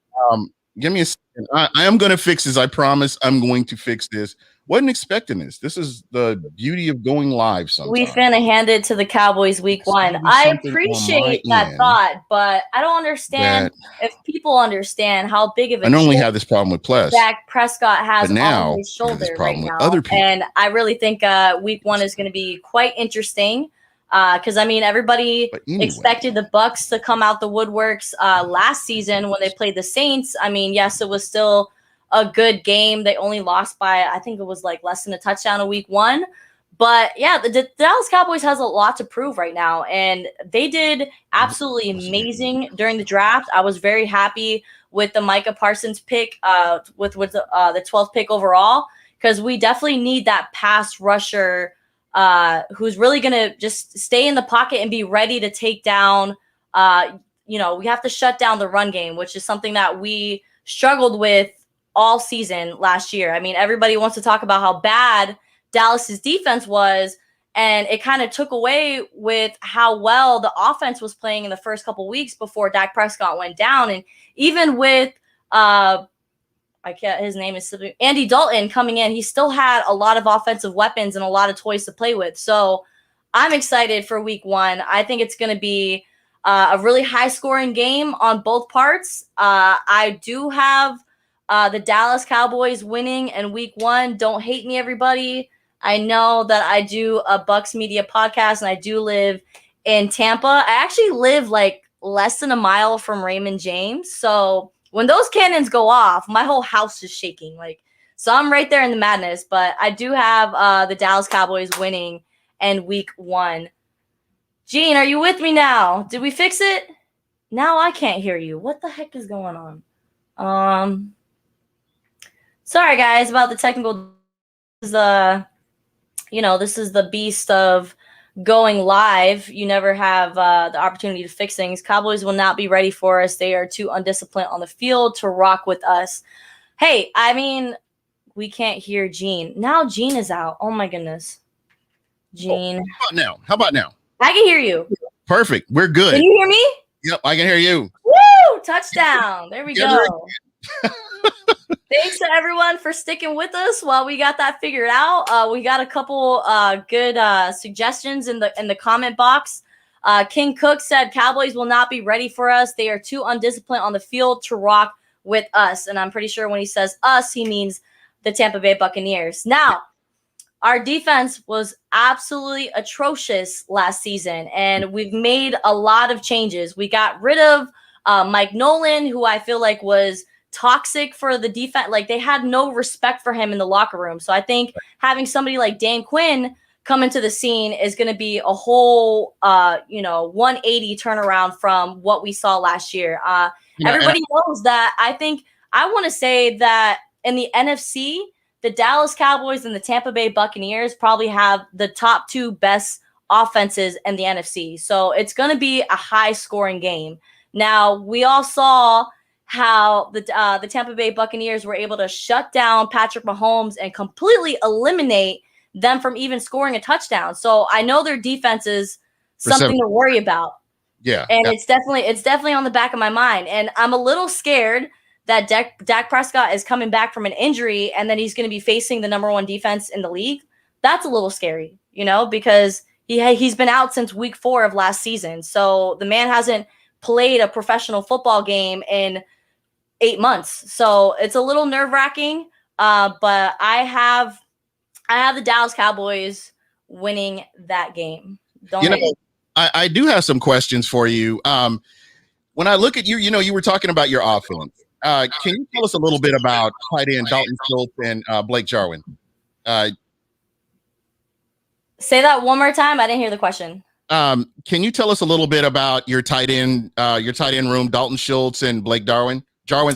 [SPEAKER 1] Give me a second. I am going to fix this. I promise I'm going to fix this. Wasn't expecting this. This is the beauty of going live sometimes.
[SPEAKER 5] We finna hand it to the Cowboys week one. I appreciate that thought, but I don't understand if people understand how big of a
[SPEAKER 1] I normally have this problem with Plus.
[SPEAKER 5] Dak Prescott has on his shoulder right now.
[SPEAKER 1] Other people.
[SPEAKER 5] And I really think week one is going to be quite interesting. Because I mean, everybody expected the Bucs to come out the woodworks last season when they played the Saints. I mean, yes, it was still a good game. They only lost by, I think it was like less than a touchdown in week one. But yeah, the Dallas Cowboys has a lot to prove right now, and they did absolutely amazing during the draft. I was very happy with the Micah Parsons pick, with the 12th pick overall, because we definitely need that pass rusher. Who's really going to just stay in the pocket and be ready to take down, we have to shut down the run game, which is something that we struggled with all season last year. I mean, everybody wants to talk about how bad Dallas's defense was, and it kind of took away with how well the offense was playing in the first couple weeks before Dak Prescott went down. And even with, his name is Andy Dalton coming in, he still had a lot of offensive weapons and a lot of toys to play with. So I'm excited for week one. I think it's going to be a really high scoring game on both parts. I do have the Dallas Cowboys winning in week one. Don't hate me, everybody. I know that I do a Bucs Media podcast and I do live in Tampa. I actually live like less than a mile from Raymond James. So when those cannons go off, my whole house is shaking. So I'm right there in the madness, but I do have the Dallas Cowboys winning in week one. Gene, are you with me now? Did we fix it? Now I can't hear you. What the heck is going on? Sorry guys about the technical. This is the beast of going live. You never have the opportunity to fix things. Cowboys will not be ready for us. They are too undisciplined on the field to rock with us. Hey, I mean, we can't hear Gene. Now Gene is out. Oh my goodness. Gene.
[SPEAKER 1] How about now?
[SPEAKER 5] I can hear you.
[SPEAKER 1] Perfect. We're good.
[SPEAKER 5] Can you hear me?
[SPEAKER 1] Yep, I can hear you.
[SPEAKER 5] Woo! Touchdown. There we go. Thanks to everyone for sticking with us while we got that figured out. We got a couple good suggestions in the comment box. King Cook said Cowboys will not be ready for us. They are too undisciplined on the field to rock with us. And I'm pretty sure when he says us, he means the Tampa Bay Buccaneers. Now, our defense was absolutely atrocious last season, and we've made a lot of changes. We got rid of Mike Nolan, who I feel like was toxic for the defense. Like, they had no respect for him in the locker room. So I think having somebody like Dan Quinn come into the scene is going to be a whole 180 turnaround from what we saw last year. Everybody knows that. I want to say that in the NFC, the Dallas Cowboys and the Tampa Bay Buccaneers probably have the top two best offenses in the NFC. So it's going to be a high scoring game. Now, we all saw how the Tampa Bay Buccaneers were able to shut down Patrick Mahomes and completely eliminate them from even scoring a touchdown. So I know their defense is something to worry about.
[SPEAKER 1] Yeah.
[SPEAKER 5] And it's definitely on the back of my mind. And I'm a little scared that Dak Prescott is coming back from an injury and then he's going to be facing the number one defense in the league. That's a little scary, because he's been out since week 4 of last season. So the man hasn't played a professional football game in 8 months. So it's a little nerve-wracking, but I have the Dallas Cowboys winning that game.
[SPEAKER 1] I do have some questions for you. When I look at you, you were talking about your offense. Can you tell us a little bit about tight end Dalton Schultz and Blake Jarwin?
[SPEAKER 5] Say that one more time. I didn't hear the question.
[SPEAKER 1] Can you tell us a little bit about your tight end room, Dalton Schultz and Blake Jarwin? Jarwin.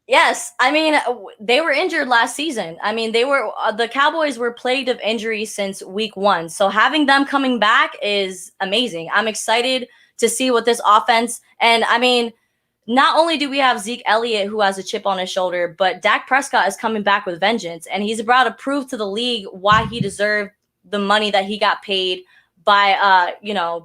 [SPEAKER 5] Yes, I mean they were injured last season. I mean the Cowboys were plagued of injuries since week 1. So having them coming back is amazing. I'm excited to see what this offense, and I mean, not only do we have Zeke Elliott who has a chip on his shoulder, but Dak Prescott is coming back with vengeance, and he's about to prove to the league why he deserved the money that he got paid by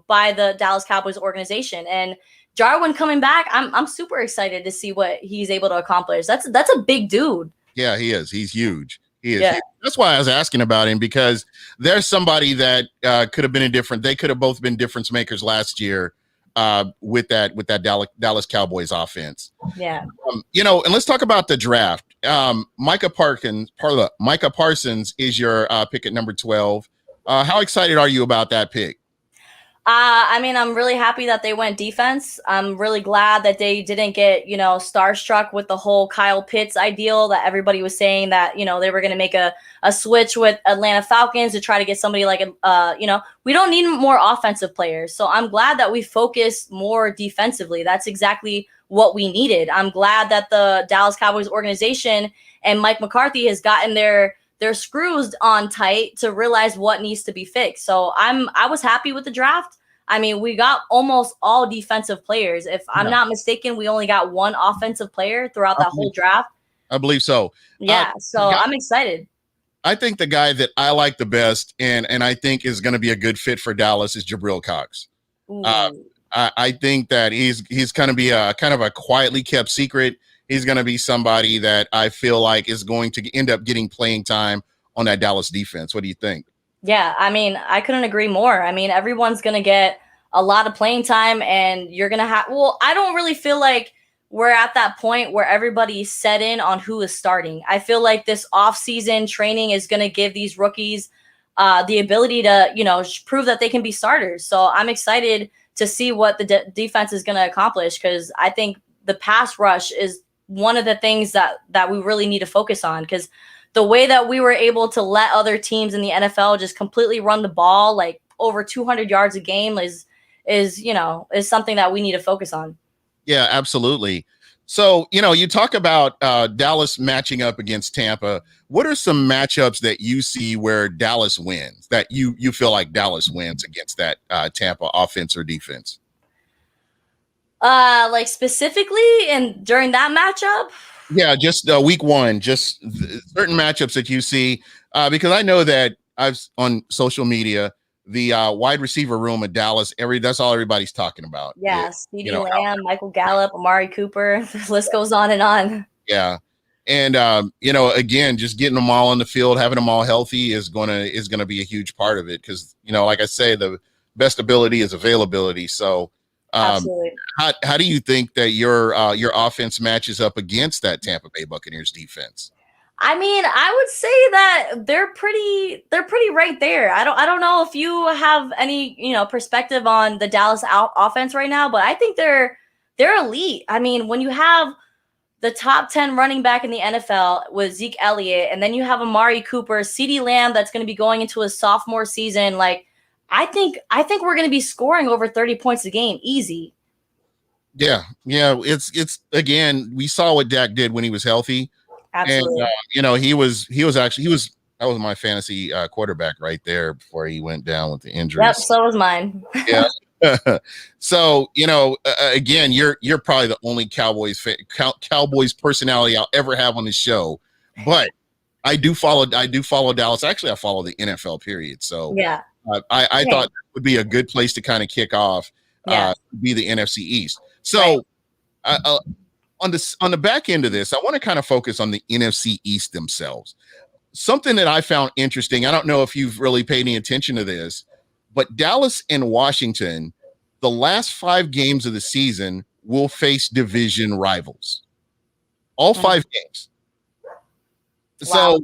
[SPEAKER 5] by the Dallas Cowboys organization. And Jarwin coming back, I'm super excited to see what he's able to accomplish. That's a big dude.
[SPEAKER 1] Yeah, he is. He's huge. He is. Yeah. That's why I was asking about him, because there's somebody that could have been they could have both been difference makers last year with that Dallas Cowboys offense.
[SPEAKER 5] Yeah.
[SPEAKER 1] And let's talk about the draft. Micah Parsons is your pick at number 12. How excited are you about that pick?
[SPEAKER 5] I mean, I'm really happy that they went defense. I'm really glad that they didn't get, starstruck with the whole Kyle Pitts ideal that everybody was saying that, they were going to make a switch with Atlanta Falcons to try to get somebody like, we don't need more offensive players. So I'm glad that we focused more defensively. That's exactly what we needed. I'm glad that the Dallas Cowboys organization and Mike McCarthy has gotten their screws on tight to realize what needs to be fixed. So I was happy with the draft. I mean, we got almost all defensive players. If I'm not mistaken, we only got one offensive player throughout that whole draft.
[SPEAKER 1] I believe so.
[SPEAKER 5] Yeah, so I'm excited.
[SPEAKER 1] I think the guy that I like the best and I think is going to be a good fit for Dallas is Jabril Cox. I think that he's going to be a kind of a quietly kept secret. He's going to be somebody that I feel like is going to end up getting playing time on that Dallas defense. What do you think?
[SPEAKER 5] Yeah, I mean, I couldn't agree more. I mean, everyone's going to get a lot of playing time, and you're going to have – well, I don't really feel like we're at that point where everybody's set in on who is starting. I feel like this offseason training is going to give these rookies the ability to, prove that they can be starters. So I'm excited to see what the defense is going to accomplish, because I think the pass rush is one of the things that we really need to focus on, because the way that we were able to let other teams in the NFL just completely run the ball like over 200 yards a game is something that we need to focus on.
[SPEAKER 1] Yeah, absolutely. So, you talk about Dallas matching up against Tampa. What are some matchups that you see where Dallas wins, that you feel like Dallas wins against that Tampa offense or defense?
[SPEAKER 5] Like specifically and during that matchup?
[SPEAKER 1] Yeah, just week 1, just certain matchups that you see, because I know that I've on social media, the wide receiver room at Dallas, that's all everybody's talking about.
[SPEAKER 5] Yeah, CeeDee Lamb, Michael Gallup, Amari Cooper, the list goes on and on.
[SPEAKER 1] Yeah. And, again, just getting them all on the field, having them all healthy is going to be a huge part of it. Because, like I say, the best ability is availability. So
[SPEAKER 5] absolutely.
[SPEAKER 1] How do you think that your offense matches up against that Tampa Bay Buccaneers defense?
[SPEAKER 5] I mean, I would say that they're pretty right there. I don't know if you have any, perspective on the Dallas offense right now, but I think they're elite. I mean, when you have the top 10 running back in the NFL with Zeke Elliott, and then you have Amari Cooper, CeeDee Lamb that's going to be going into his sophomore season, like I think we're going to be scoring over 30 points a game easy. Yeah.
[SPEAKER 1] It's again, we saw what Dak did when he was healthy.
[SPEAKER 5] Absolutely.
[SPEAKER 1] And he was that was my fantasy quarterback right there before he went down with the injuries.
[SPEAKER 5] Yep, so was mine.
[SPEAKER 1] Yeah. So, again, you're probably the only Cowboys personality I'll ever have on the show, but I do follow Dallas. Actually, I follow the NFL period. So
[SPEAKER 5] yeah,
[SPEAKER 1] I thought that would be a good place to kind of kick off, be the NFC East. So on the back end of this, I want to kind of focus on the NFC East themselves. Something that I found interesting, I don't know if you've really paid any attention to this, but Dallas and Washington, the last 5 games of the season, will face division rivals. All 5 games.
[SPEAKER 5] Wow.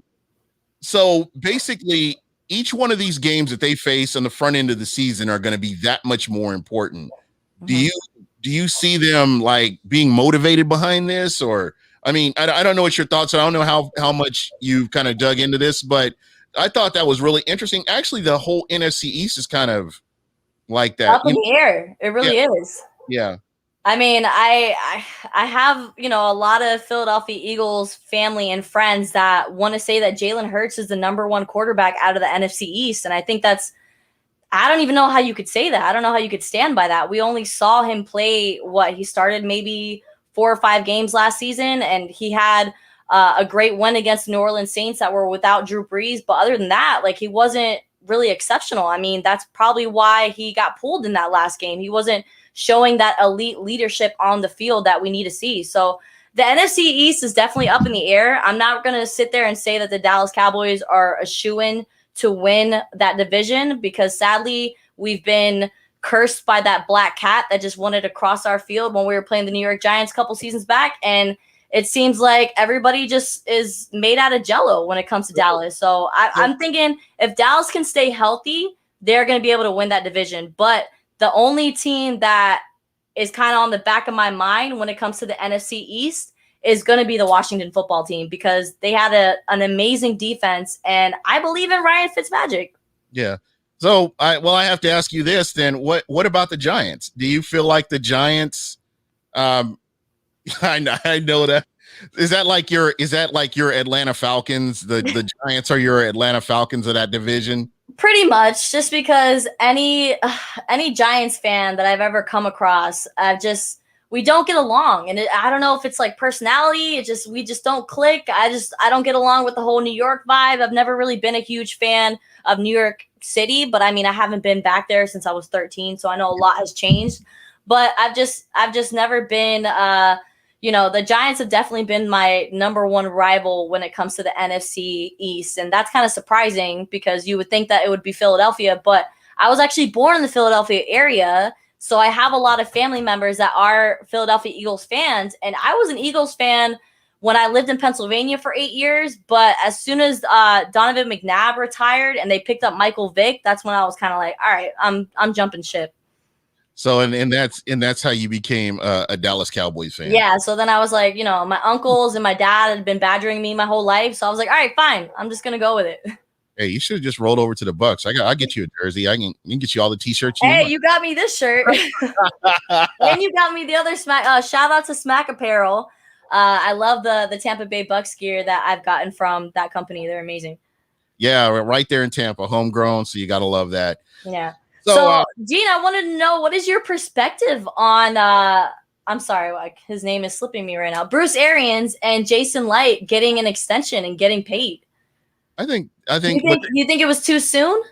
[SPEAKER 1] So basically, each one of these games that they face on the front end of the season are going to be that much more important. Mm-hmm. Do you see them like being motivated behind this? Or, I mean, I don't know what your thoughts are. I don't know how much you kind of dug into this, but I thought that was really interesting. Actually, the whole NFC East is kind of like that.
[SPEAKER 5] Up in the air. It really is.
[SPEAKER 1] Yeah.
[SPEAKER 5] I mean, I have, you know, a lot of Philadelphia Eagles family and friends that want to say that Jalen Hurts is the number one quarterback out of the NFC East. And I think I don't even know how you could say that. I don't know how you could stand by that. We only saw him play he started maybe 4 or 5 games last season, and he had a great win against New Orleans Saints that were without Drew Brees. But other than that, like, he wasn't really exceptional. I mean, that's probably why he got pulled in that last game. He wasn't showing that elite leadership on the field that we need to see. So the NFC East is definitely up in the air. I'm not going to sit there and say that the Dallas Cowboys are a shoo-in to win that division, because sadly we've been cursed by that black cat that just wanted to cross our field when we were playing the New York Giants a couple seasons back. And it seems like everybody just is made out of jello when it comes to Dallas. So I'm thinking if Dallas can stay healthy, they're going to be able to win that division. But the only team that is kind of on the back of my mind when it comes to the NFC East is going to be the Washington football team, because they had an amazing defense, and I believe in Ryan Fitzmagic.
[SPEAKER 1] Yeah. So I have to ask you this then. What about the Giants? Do you feel like the Giants? I know that. Is that like your Atlanta Falcons? The Giants are your Atlanta Falcons of that division?
[SPEAKER 5] Pretty much, just because any Giants fan that I've ever come across, we don't get along, and I don't know if it's like personality. We just don't click. I don't get along with the whole New York vibe. I've never really been a huge fan of New York City, but I mean, I haven't been back there since I was 13, so I know a lot has changed. But I've just never been. The Giants have definitely been my number one rival when it comes to the NFC East. And that's kind of surprising, because you would think that it would be Philadelphia, but I was actually born in the Philadelphia area. So I have a lot of family members that are Philadelphia Eagles fans. And I was an Eagles fan when I lived in Pennsylvania for 8 years. But as soon as Donovan McNabb retired and they picked up Michael Vick, that's when I was kind of like, all right, I'm jumping ship.
[SPEAKER 1] So and that's how you became a Dallas Cowboys fan.
[SPEAKER 5] Yeah. So then I was like, my uncles and my dad had been badgering me my whole life. So I was like, all right, fine. I'm just gonna go with it.
[SPEAKER 1] Hey, you should have just rolled over to the Bucks. I'll get you a jersey. I can get you all the t-shirts.
[SPEAKER 5] You got me this shirt, and you got me the other shout out to Smack Apparel. I love the Tampa Bay Bucks gear that I've gotten from that company. They're amazing.
[SPEAKER 1] Yeah, right there in Tampa, homegrown. So you got to love that.
[SPEAKER 5] Yeah. So Gene, I wanted to know, what is your perspective on I'm sorry, like, his name is slipping me right now, Bruce Arians and Jason Light getting an extension and getting paid?
[SPEAKER 1] I think
[SPEAKER 5] you think it was too soon?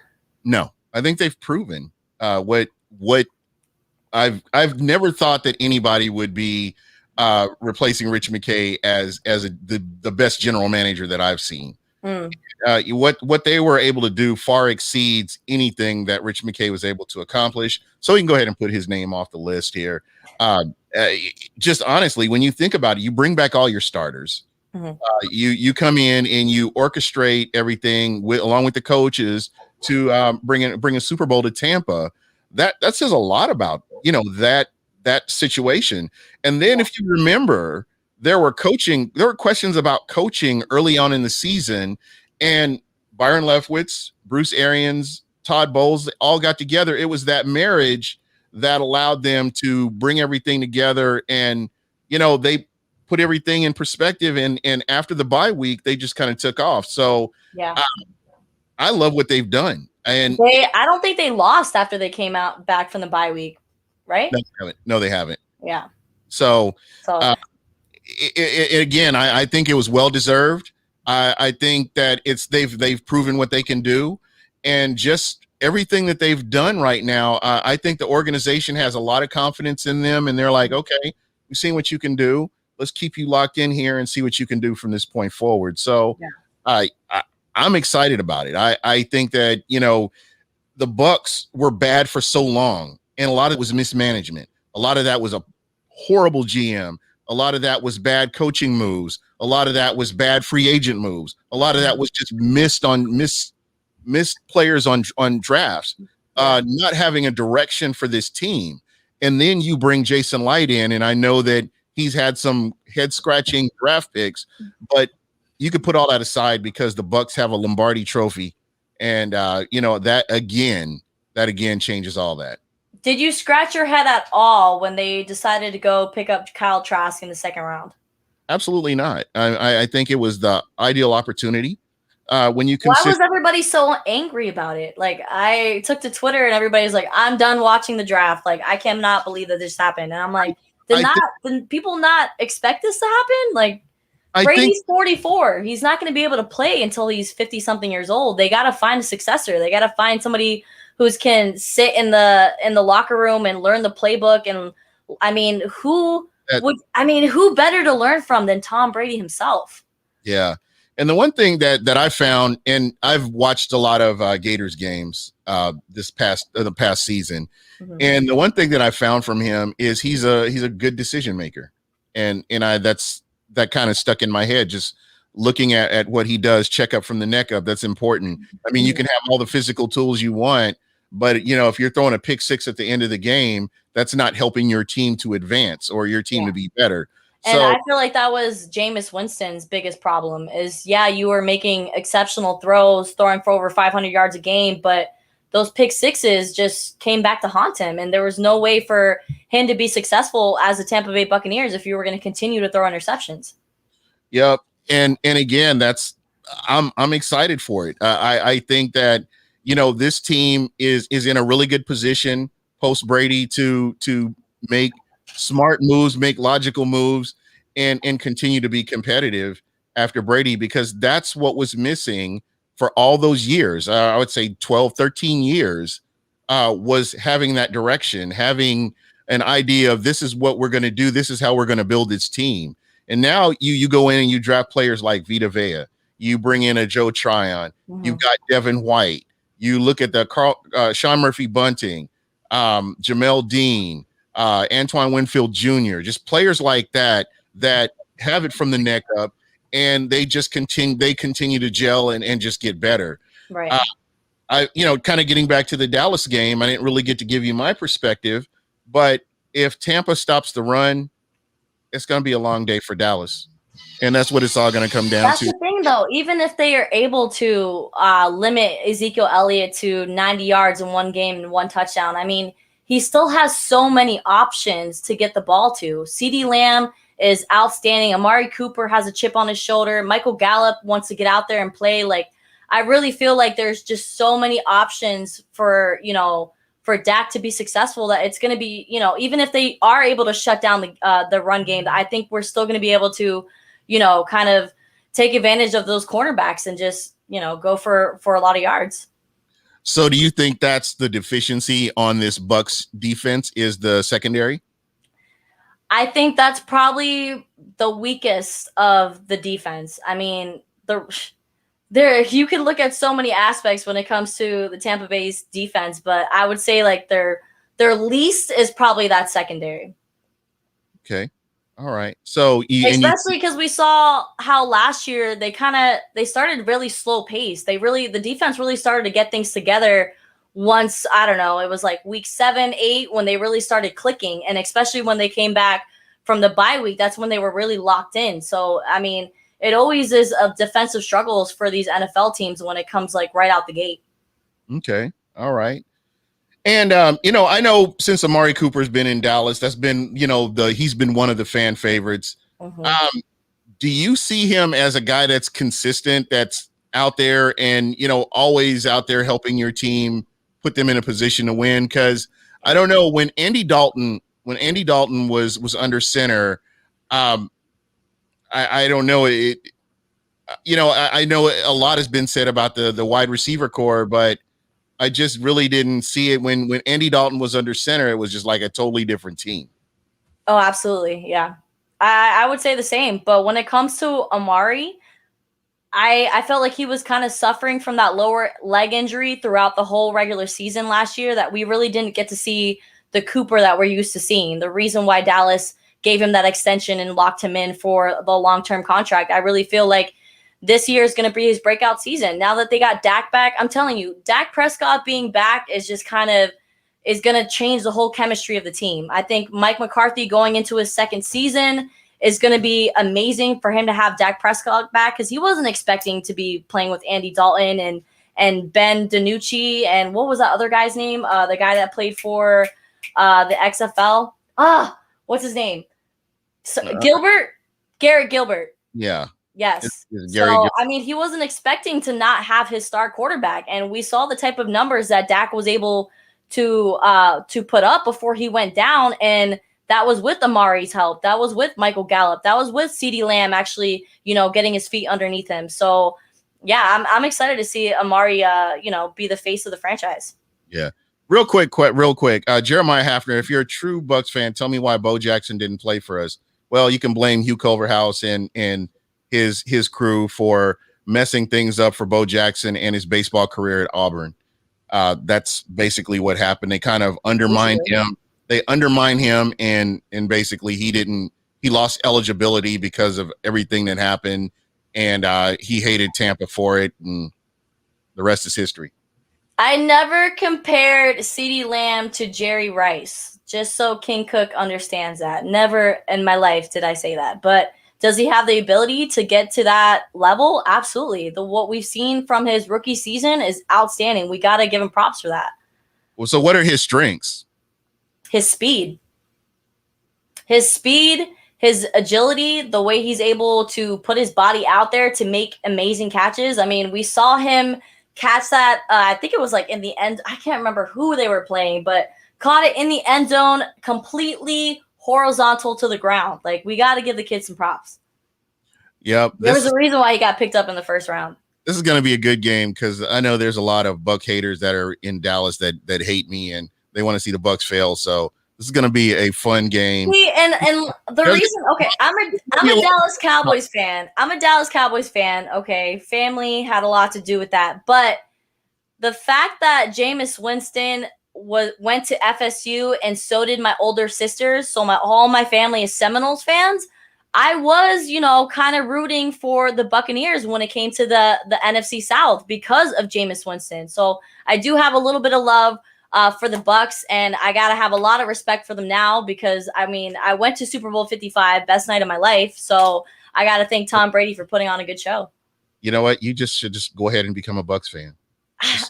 [SPEAKER 1] No, I think they've proven what I've never thought that anybody would be replacing Rich McKay as the best general manager that I've seen. What they were able to do far exceeds anything that Rich McKay was able to accomplish. So we can go ahead and put his name off the list here. Just honestly, when you think about it, you bring back all your starters. Mm-hmm. You come in and you orchestrate everything along with the coaches to bring a Super Bowl to Tampa. That says a lot about that situation. And then if you remember, there were questions about coaching early on in the season, and Byron Leftwich, Bruce Arians, Todd Bowles, all got together. It was that marriage that allowed them to bring everything together, and they put everything in perspective. And after the bye week, they just kind of took off. So yeah, I love what they've done. And
[SPEAKER 5] I don't think they lost after they came back from the bye week, right?
[SPEAKER 1] No, they haven't.
[SPEAKER 5] Yeah.
[SPEAKER 1] So again, I think it was well deserved. I think that they've proven what they can do, and just everything that they've done right now. I think the organization has a lot of confidence in them, and they're like, okay, we've seen what you can do. Let's keep you locked in here and see what you can do from this point forward. So yeah. I'm excited about it. I think that, the Bucks were bad for so long, and a lot of it was mismanagement. A lot of that was a horrible GM. A lot of that was bad coaching moves. A lot of that was bad free agent moves. A lot of that was just missed players on drafts, not having a direction for this team. And then you bring Jason Light in, and I know that he's had some head-scratching draft picks, but you could put all that aside because the Bucks have a Lombardi trophy, and that again changes all that.
[SPEAKER 5] Did you scratch your head at all when they decided to go pick up Kyle Trask in the second round?
[SPEAKER 1] Absolutely not. I think it was the ideal opportunity. When you
[SPEAKER 5] Why was everybody so angry about it? Like, I took to Twitter and everybody's like, I'm done watching the draft. Like, I cannot believe that this happened. And I'm like, did people not expect this to happen? Like, Brady's 44. He's not going to be able to play until he's 50 something years old. They got to find a successor. They got to find somebody who can sit in the locker room and learn the playbook. And I mean, who better to learn from than Tom Brady himself?
[SPEAKER 1] Yeah. And the one thing that I found, and I've watched a lot of Gators games the past season, and the one thing that I found from him is he's a good decision maker, and that kind of stuck in my head. Just looking at what he does, check up from the neck up, that's important. I mean, you can have all the physical tools you want, but if you're throwing a pick six at the end of the game, that's not helping your team to advance or your team to be better.
[SPEAKER 5] And I feel like that was Jameis Winston's biggest problem is, you were making exceptional throws, throwing for over 500 yards a game, but those pick sixes just came back to haunt him. And there was no way for him to be successful as the Tampa Bay Buccaneers if you were going to continue to throw interceptions.
[SPEAKER 1] Yep. And again, I'm excited for it. I think that, this team is in a really good position post Brady to make smart moves, make logical moves, and continue to be competitive after Brady, because that's what was missing for all those years. I would say 12, 13 years was having that direction, having an idea of this is what we're going to do. This is how we're going to build this team. And now you go in and you draft players like Vita Vea. You bring in a Joe Tryon. You've got Devin White. You look at the Sean Murphy Bunting, Jamel Dean, Antoine Winfield Jr., just players like that have it from the neck up, and they just continue to gel and just get better.
[SPEAKER 5] Right.
[SPEAKER 1] Kind of getting back to the Dallas game, I didn't really get to give you my perspective, but if Tampa stops the run, it's going to be a long day for Dallas. And that's what it's all going to come down to.
[SPEAKER 5] That's the thing, though. Even if they are able to limit Ezekiel Elliott to 90 yards in one game and one touchdown, I mean, he still has so many options to get the ball to. CeeDee Lamb is outstanding. Amari Cooper has a chip on his shoulder. Michael Gallup wants to get out there and play. Like, I really feel like there's just so many options for Dak to be successful that it's going to be, even if they are able to shut down the run game, I think we're still going to be able to, kind of take advantage of those cornerbacks and just, go for a lot of yards.
[SPEAKER 1] So do you think that's the deficiency on this Bucs defense is the secondary?
[SPEAKER 5] I think that's probably the weakest of the defense. I mean, you can look at so many aspects when it comes to the Tampa Bay's defense, but I would say like their least is probably that secondary.
[SPEAKER 1] Okay. All right. So
[SPEAKER 5] especially because we saw how last year they started really slow pace. The defense really started to get things together once, I don't know, it was like week 7, 8 when they really started clicking. And especially when they came back from the bye week, that's when they were really locked in. So, I mean, it always is of defensive struggles for these NFL teams when it comes like right out the gate.
[SPEAKER 1] Okay. All right. And, I know since Amari Cooper's been in Dallas, that's been, he's been one of the fan favorites. Mm-hmm. Do you see him as a guy that's consistent, that's out there and, always out there helping your team put them in a position to win? Because I don't know, when Andy Dalton was under center, I don't know it. I know a lot has been said about the wide receiver core, but I just really didn't see it when Andy Dalton was under center. It was just like a totally different team.
[SPEAKER 5] Oh, absolutely. Yeah. I would say the same. But when it comes to Amari, I felt like he was kind of suffering from that lower leg injury throughout the whole regular season last year, that we really didn't get to see the Cooper that we're used to seeing. The reason why Dallas gave him that extension and locked him in for the long-term contract, I really feel like this year is going to be his breakout season. Now that they got Dak back, I'm telling you, Dak Prescott being back is just is going to change the whole chemistry of the team. I think Mike McCarthy going into his second season is going to be amazing for him to have Dak Prescott back, because he wasn't expecting to be playing with Andy Dalton and Ben DiNucci and what was that other guy's name? The guy that played for the XFL. What's his name? Garrett Gilbert.
[SPEAKER 1] Yeah.
[SPEAKER 5] Yes.
[SPEAKER 1] So,
[SPEAKER 5] I mean, he wasn't expecting to not have his star quarterback, and we saw the type of numbers that Dak was able to put up before he went down, and that was with Amari's help. That was with Michael Gallup. That was with CeeDee Lamb actually, getting his feet underneath him. So, yeah, I'm excited to see Amari, be the face of the franchise.
[SPEAKER 1] Yeah. Real quick. Jeremiah Hafner, if you're a true Bucs fan, tell me why Bo Jackson didn't play for us. Well, you can blame Hugh Culverhouse and his crew for messing things up for Bo Jackson and his baseball career at Auburn. That's basically what happened. They kind of undermined him. They undermined him, and basically he lost eligibility because of everything that happened, and he hated Tampa for it, and the rest is history.
[SPEAKER 5] I never compared CeeDee Lamb to Jerry Rice, just so King Cook understands that. Never in my life did I say that, but does he have the ability to get to that level? Absolutely. What we've seen from his rookie season is outstanding. We got to give him props for that.
[SPEAKER 1] Well, so what are his strengths?
[SPEAKER 5] His speed, his agility, the way he's able to put his body out there to make amazing catches. I mean, we saw him catch that. I think it was like in the end. I can't remember who they were playing, but caught it in the end zone completely horizontal to the ground. Like, we got to give the kid some props.
[SPEAKER 1] Yep.
[SPEAKER 5] There was a reason why he got picked up in the first round.
[SPEAKER 1] This is going to be a good game because I know there's a lot of Buck haters that are in Dallas that hate me and they want to see the Bucs fail. So this is going to be a fun game.
[SPEAKER 5] See, and the reason, okay, I'm a Dallas Cowboys fan. Okay, family had a lot to do with that, but the fact that Jameis Winston went to FSU and so did my older sisters. So all my family is Seminoles fans. I was, kind of rooting for the Buccaneers when it came to the NFC South because of Jameis Winston. So I do have a little bit of love for the Bucs, and I got to have a lot of respect for them now because, I mean, I went to Super Bowl 55, best night of my life. So I got to thank Tom Brady for putting on a good show.
[SPEAKER 1] You know what? You should just go ahead and become a Bucs fan.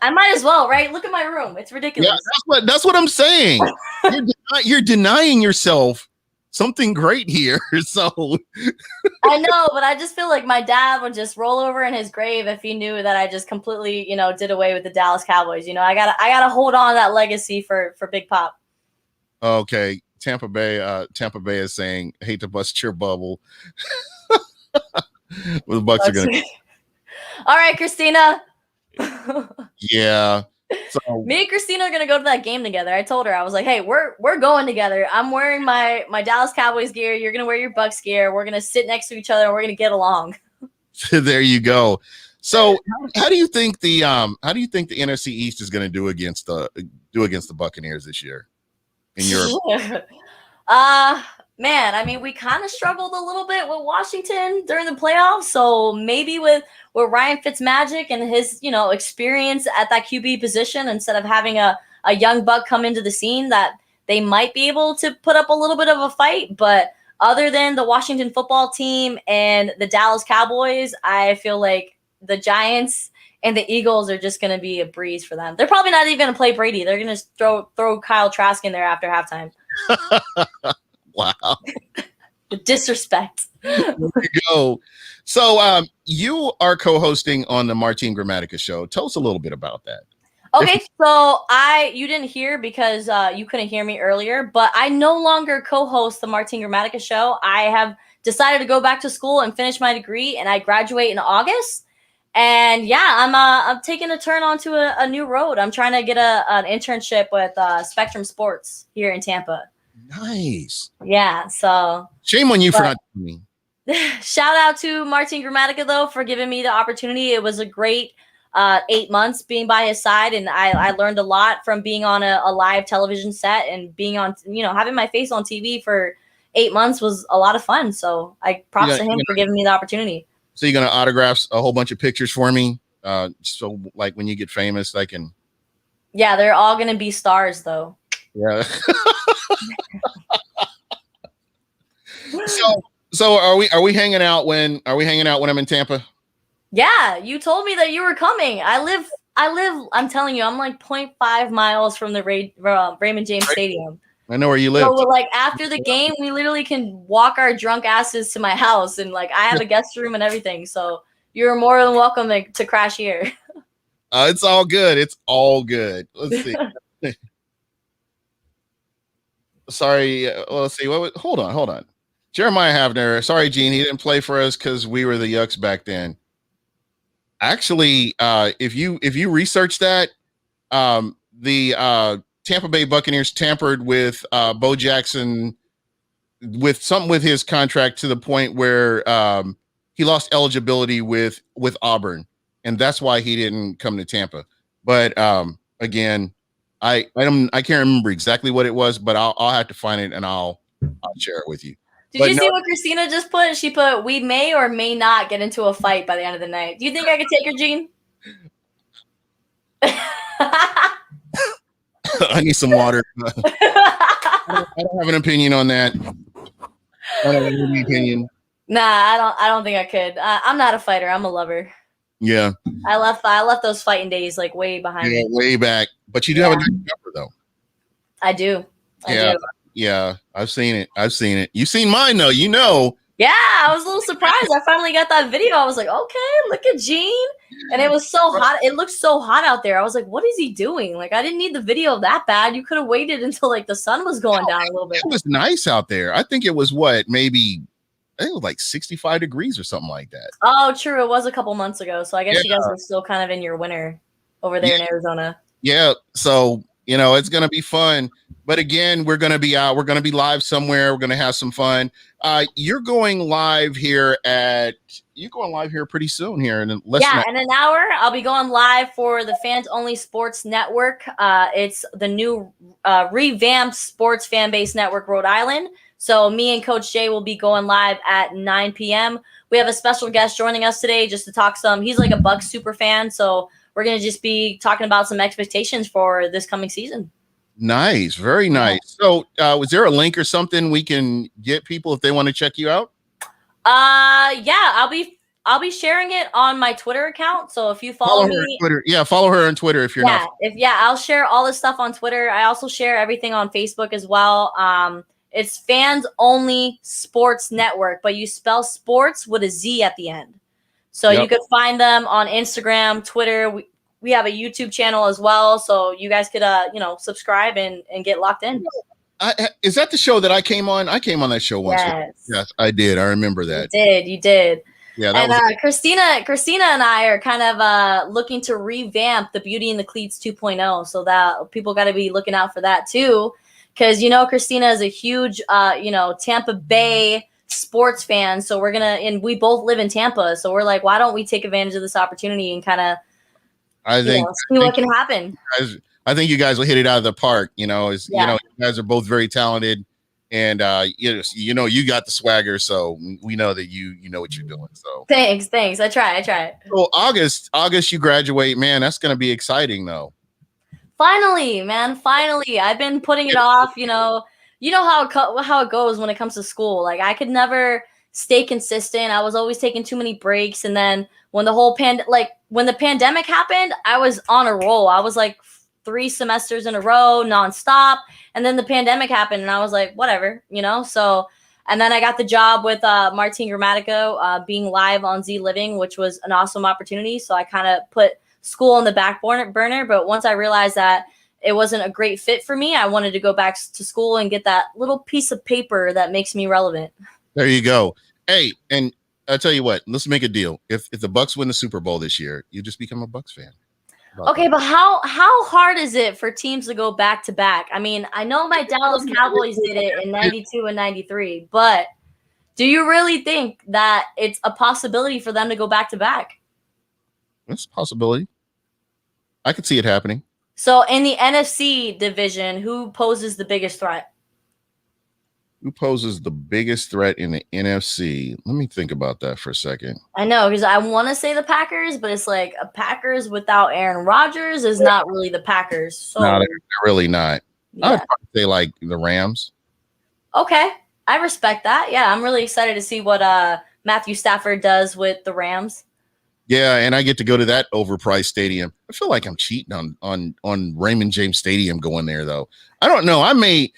[SPEAKER 5] I might as well, right? Look at my room. It's ridiculous.
[SPEAKER 1] Yeah, that's what I'm saying. You're denying yourself something great here. So
[SPEAKER 5] I know, but I just feel like my dad would just roll over in his grave if he knew that I just completely, did away with the Dallas Cowboys. I gotta hold on to that legacy for Big Pop.
[SPEAKER 1] Okay. Tampa Bay is saying, hate to bust your bubble. Well, the Bucs are gonna
[SPEAKER 5] all right, Christina.
[SPEAKER 1] Yeah. So
[SPEAKER 5] me and Christina are gonna go to that game together. I told her, I was like, hey, we're going together. I'm wearing my Dallas Cowboys gear. You're gonna wear your Bucs gear. We're gonna sit next to each other and we're gonna get along.
[SPEAKER 1] There you go. So how do you think the NFC East is gonna do against the Buccaneers this year in Europe?
[SPEAKER 5] Man, I mean, we kind of struggled a little bit with Washington during the playoffs. So maybe with Ryan Fitzmagic and his, experience at that QB position, instead of having a young buck come into the scene, that they might be able to put up a little bit of a fight. But other than the Washington football team and the Dallas Cowboys, I feel like the Giants and the Eagles are just going to be a breeze for them. They're probably not even going to play Brady. They're going to throw Kyle Trask in there after halftime.
[SPEAKER 1] Wow.
[SPEAKER 5] The disrespect.
[SPEAKER 1] There you go. So you are co-hosting on the Martin Gramatica show. Tell us a little bit about that.
[SPEAKER 5] Okay, so you didn't hear because you couldn't hear me earlier, but I no longer co-host the Martin Gramatica show. I have decided to go back to school and finish my degree, and I graduate in August. And yeah, I'm taking a turn onto a new road. I'm trying to get an internship with Spectrum Sports here in Tampa.
[SPEAKER 1] Nice.
[SPEAKER 5] Yeah, so
[SPEAKER 1] shame on you for not telling me.
[SPEAKER 5] Shout out to Martin Gramatica though for giving me the opportunity. It was a great 8 months being by his side, and I learned a lot from being on a live television set and being on, having my face on TV for 8 months was a lot of fun. So I props to him for giving me the opportunity. So
[SPEAKER 1] you're gonna autograph a whole bunch of pictures for me, so like when you get famous, I can.
[SPEAKER 5] Yeah, they're all gonna be stars though.
[SPEAKER 1] Yeah. So are we hanging out when I'm in Tampa?
[SPEAKER 5] Yeah, you told me that you were coming. I live I'm telling you, I'm like 0.5 miles from the Raymond James Stadium.
[SPEAKER 1] I know where you live.
[SPEAKER 5] So like after the game, we literally can walk our drunk asses to my house, and like I have a guest room and everything. So you're more than welcome to crash here.
[SPEAKER 1] It's all good. It's all good. Let's see. Sorry. Let's see. Hold on. Jeremiah Havner. Sorry, Gene. He didn't play for us because we were the Yucks back then. Actually, if you research that, the Tampa Bay Buccaneers tampered with Bo Jackson with something with his contract to the point where he lost eligibility with Auburn, and that's why he didn't come to Tampa. But again, I can't remember exactly what it was, but I'll have to find it and I'll share it with you.
[SPEAKER 5] Did you see what Christina just put? She put, "We may or may not get into a fight by the end of the night." Do you think I could take her, Gene?
[SPEAKER 1] I need some water. I don't have an opinion on that. I don't have any opinion.
[SPEAKER 5] Nah, I don't think I could. I'm not a fighter. I'm a lover.
[SPEAKER 1] Yeah.
[SPEAKER 5] I left those fighting days like way behind me.
[SPEAKER 1] Way back. But you do have a nice number, though.
[SPEAKER 5] I do. I do.
[SPEAKER 1] Yeah, I've seen it. You've seen mine, though. You know.
[SPEAKER 5] Yeah, I was a little surprised. I finally got that video. I was like, okay, look at Gene. And it was so hot. It looked so hot out there. I was like, what is he doing? Like, I didn't need the video that bad. You could have waited until like the sun was going down a little bit.
[SPEAKER 1] It was nice out there. I think it was maybe I think it was like 65 degrees or something like that.
[SPEAKER 5] Oh, true. It was a couple months ago. So I guess you guys were still kind of in your winter over there in Arizona. Yeah.
[SPEAKER 1] So, it's going to be fun. But again, we're going to be out. We're going to be live somewhere. We're going to have some fun. You're going live here pretty soon here in less than
[SPEAKER 5] an hour. I'll be going live for the Fans Only Sports Network. It's the new revamped sports fan base network, Rhode Island. So me and Coach Jay will be going live at 9 p.m. We have a special guest joining us today just to talk he's like a Bucs super fan. So we're going to just be talking about some expectations for this coming season.
[SPEAKER 1] Nice. Very nice. So was there a link or something we can get people if they want to check you out?
[SPEAKER 5] Yeah, I'll be sharing it on my Twitter account. So if you follow me
[SPEAKER 1] on Twitter. Yeah, follow her on Twitter if you're not.
[SPEAKER 5] I'll share all this stuff on Twitter. I also share everything on Facebook as well. It's Fans Only Sports Network, but you spell sports with a Z at the end. So you could find them on Instagram, Twitter. We have a YouTube channel as well, so you guys could subscribe and get locked in.
[SPEAKER 1] Is that the show that I came on? I came on that show once. Yes, I did. I remember that.
[SPEAKER 5] You did.
[SPEAKER 1] Yeah,
[SPEAKER 5] and Christina and I are kind of looking to revamp the Beauty and the Cleats 2.0, so that people got to be looking out for that too, because Christina is a huge Tampa Bay sports fan, so and we both live in Tampa, so we're like, why don't we take advantage of this opportunity and kind of see what can happen.
[SPEAKER 1] I think you guys will hit it out of the park. You guys are both very talented, and you got the swagger, so we know that you know what you're doing. So
[SPEAKER 5] thanks. I try.
[SPEAKER 1] Well, August, you graduate, man. That's gonna be exciting, though.
[SPEAKER 5] Finally, man. I've been putting it off. You know how it goes when it comes to school. Like I could never stay consistent. I was always taking too many breaks, and then when when the pandemic happened, I was on a roll. I was like 3 semesters in a row, nonstop, and then the pandemic happened, and I was like, whatever, So, and then I got the job with Martin Gramatica, being live on Z Living, which was an awesome opportunity. So I kind of put school on the back burner, but once I realized that it wasn't a great fit for me, I wanted to go back to school and get that little piece of paper that makes me relevant.
[SPEAKER 1] There you go. Hey, and I'll tell you what, let's make a deal. If the Bucs win the Super Bowl this year, you just become a Bucs fan.
[SPEAKER 5] Okay, but how hard is it for teams to go back to back? I mean, I know my Dallas Cowboys did it in 92 and 93, but do you really think that it's a possibility for them to go back to back?
[SPEAKER 1] It's a possibility. I could see it happening.
[SPEAKER 5] So in the NFC division, who poses the biggest threat?
[SPEAKER 1] Who poses the biggest threat in the NFC? Let me think about that for a second.
[SPEAKER 5] I know, because I want to say the Packers, but it's like a Packers without Aaron Rodgers is not really the Packers. So
[SPEAKER 1] no, they're really not. Yeah. I would probably say like the Rams.
[SPEAKER 5] Okay, I respect that. Yeah, I'm really excited to see what Matthew Stafford does with the Rams.
[SPEAKER 1] Yeah, and I get to go to that overpriced stadium. I feel like I'm cheating on Raymond James Stadium going there though. I don't know. I may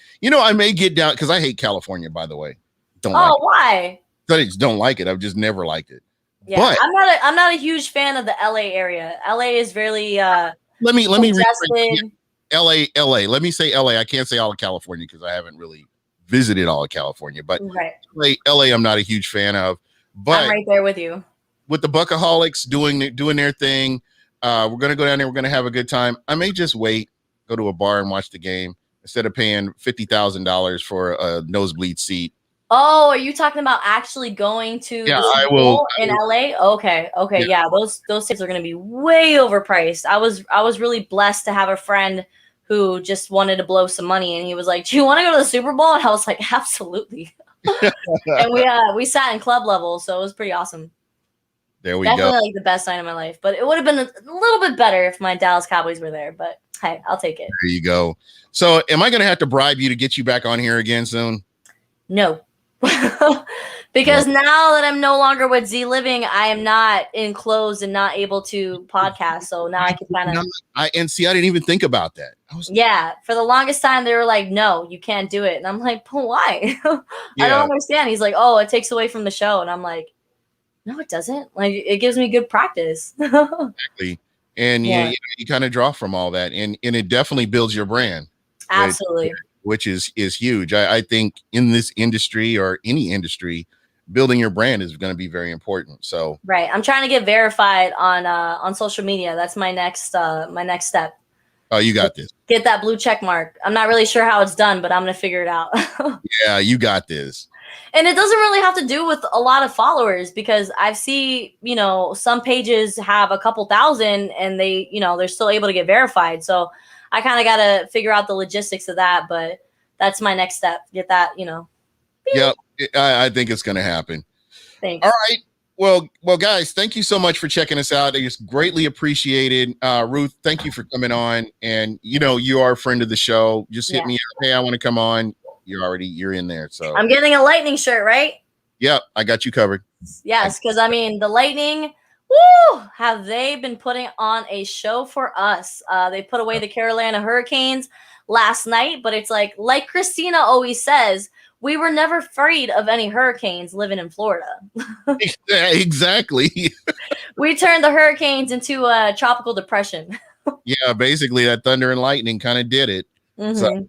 [SPEAKER 1] get down because I hate California, by the way.
[SPEAKER 5] Why?
[SPEAKER 1] I just don't like it. I've just never liked it.
[SPEAKER 5] Yeah,
[SPEAKER 1] but
[SPEAKER 5] I'm not a huge fan of the LA area. LA is really
[SPEAKER 1] let me
[SPEAKER 5] congested.
[SPEAKER 1] LA. Let me say LA. I can't say all of California because I haven't really visited all of California. But LA, I'm not a huge fan of. But
[SPEAKER 5] I'm right there with you.
[SPEAKER 1] With the Buckaholics doing their thing, we're gonna go down there. We're gonna have a good time. I may just wait, go to a bar and watch the game instead of paying $50,000 for a nosebleed seat.
[SPEAKER 5] Oh, are you talking about actually going to the Super Bowl in LA? Okay. Yeah, those tickets are going to be way overpriced. I was really blessed to have a friend who just wanted to blow some money, and he was like, "Do you want to go to the Super Bowl?" And I was like, "Absolutely." And we sat in club level, so it was pretty awesome.
[SPEAKER 1] There we
[SPEAKER 5] Definitely
[SPEAKER 1] go.
[SPEAKER 5] Like the best night of my life, but it would have been a little bit better if my Dallas Cowboys were there. But hey, I'll take it.
[SPEAKER 1] There you go. So, am I going to have to bribe you to get you back on here again soon?
[SPEAKER 5] No. Because now that I'm no longer with Z Living, I am not enclosed and not able to podcast. So now I can kind of
[SPEAKER 1] I didn't even think about that.
[SPEAKER 5] For the longest time they were like, "No, you can't do it," and I'm like, "But why?" I don't understand. He's like, "Oh, it takes away from the show," and I'm like, "No, it doesn't. Like, it gives me good practice."
[SPEAKER 1] Exactly, and you kind of draw from all that, and it definitely builds your brand.
[SPEAKER 5] Absolutely.
[SPEAKER 1] Which is huge. I think in this industry or any industry, building your brand is going to be very important. So
[SPEAKER 5] right, I'm trying to get verified on social media. That's my next step.
[SPEAKER 1] Oh, you got this.
[SPEAKER 5] Get that blue check mark. I'm not really sure how it's done, but I'm gonna figure it out.
[SPEAKER 1] Yeah, you got this.
[SPEAKER 5] And it doesn't really have to do with a lot of followers, because I see, some pages have a couple thousand and they, they're still able to get verified. So I kind of got to figure out the logistics of that, but that's my next step. Get that,
[SPEAKER 1] Yeah, I think it's going to happen.
[SPEAKER 5] Thanks.
[SPEAKER 1] All right. Well, guys, thank you so much for checking us out. It's greatly appreciated. Ruth, thank you for coming on. And, you are a friend of the show. Just hit me up. Hey, I want to come on. You're in there. So
[SPEAKER 5] I'm getting a Lightning shirt, right?
[SPEAKER 1] Yep, I got you covered.
[SPEAKER 5] Yes, because the Lightning, woo, have they been putting on a show for us? They put away the Carolina Hurricanes last night, but it's like Christina always says, we were never afraid of any hurricanes living in Florida.
[SPEAKER 1] Exactly.
[SPEAKER 5] We turned the hurricanes into a tropical depression.
[SPEAKER 1] Yeah, basically that thunder and lightning kind of did it.
[SPEAKER 5] Mm-hmm.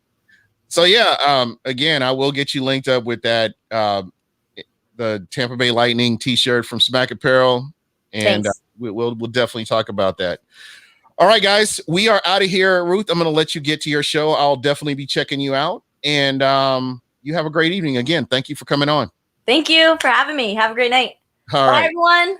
[SPEAKER 1] So yeah, again, I will get you linked up with that the Tampa Bay Lightning t-shirt from Smack Apparel, and we'll definitely talk about that. All right, guys, we are out of here. Ruth, I'm going to let you get to your show. I'll definitely be checking you out, and you have a great evening. Again, thank you for coming on.
[SPEAKER 5] Thank you for having me. Have a great night.
[SPEAKER 1] All right.
[SPEAKER 5] Bye, everyone.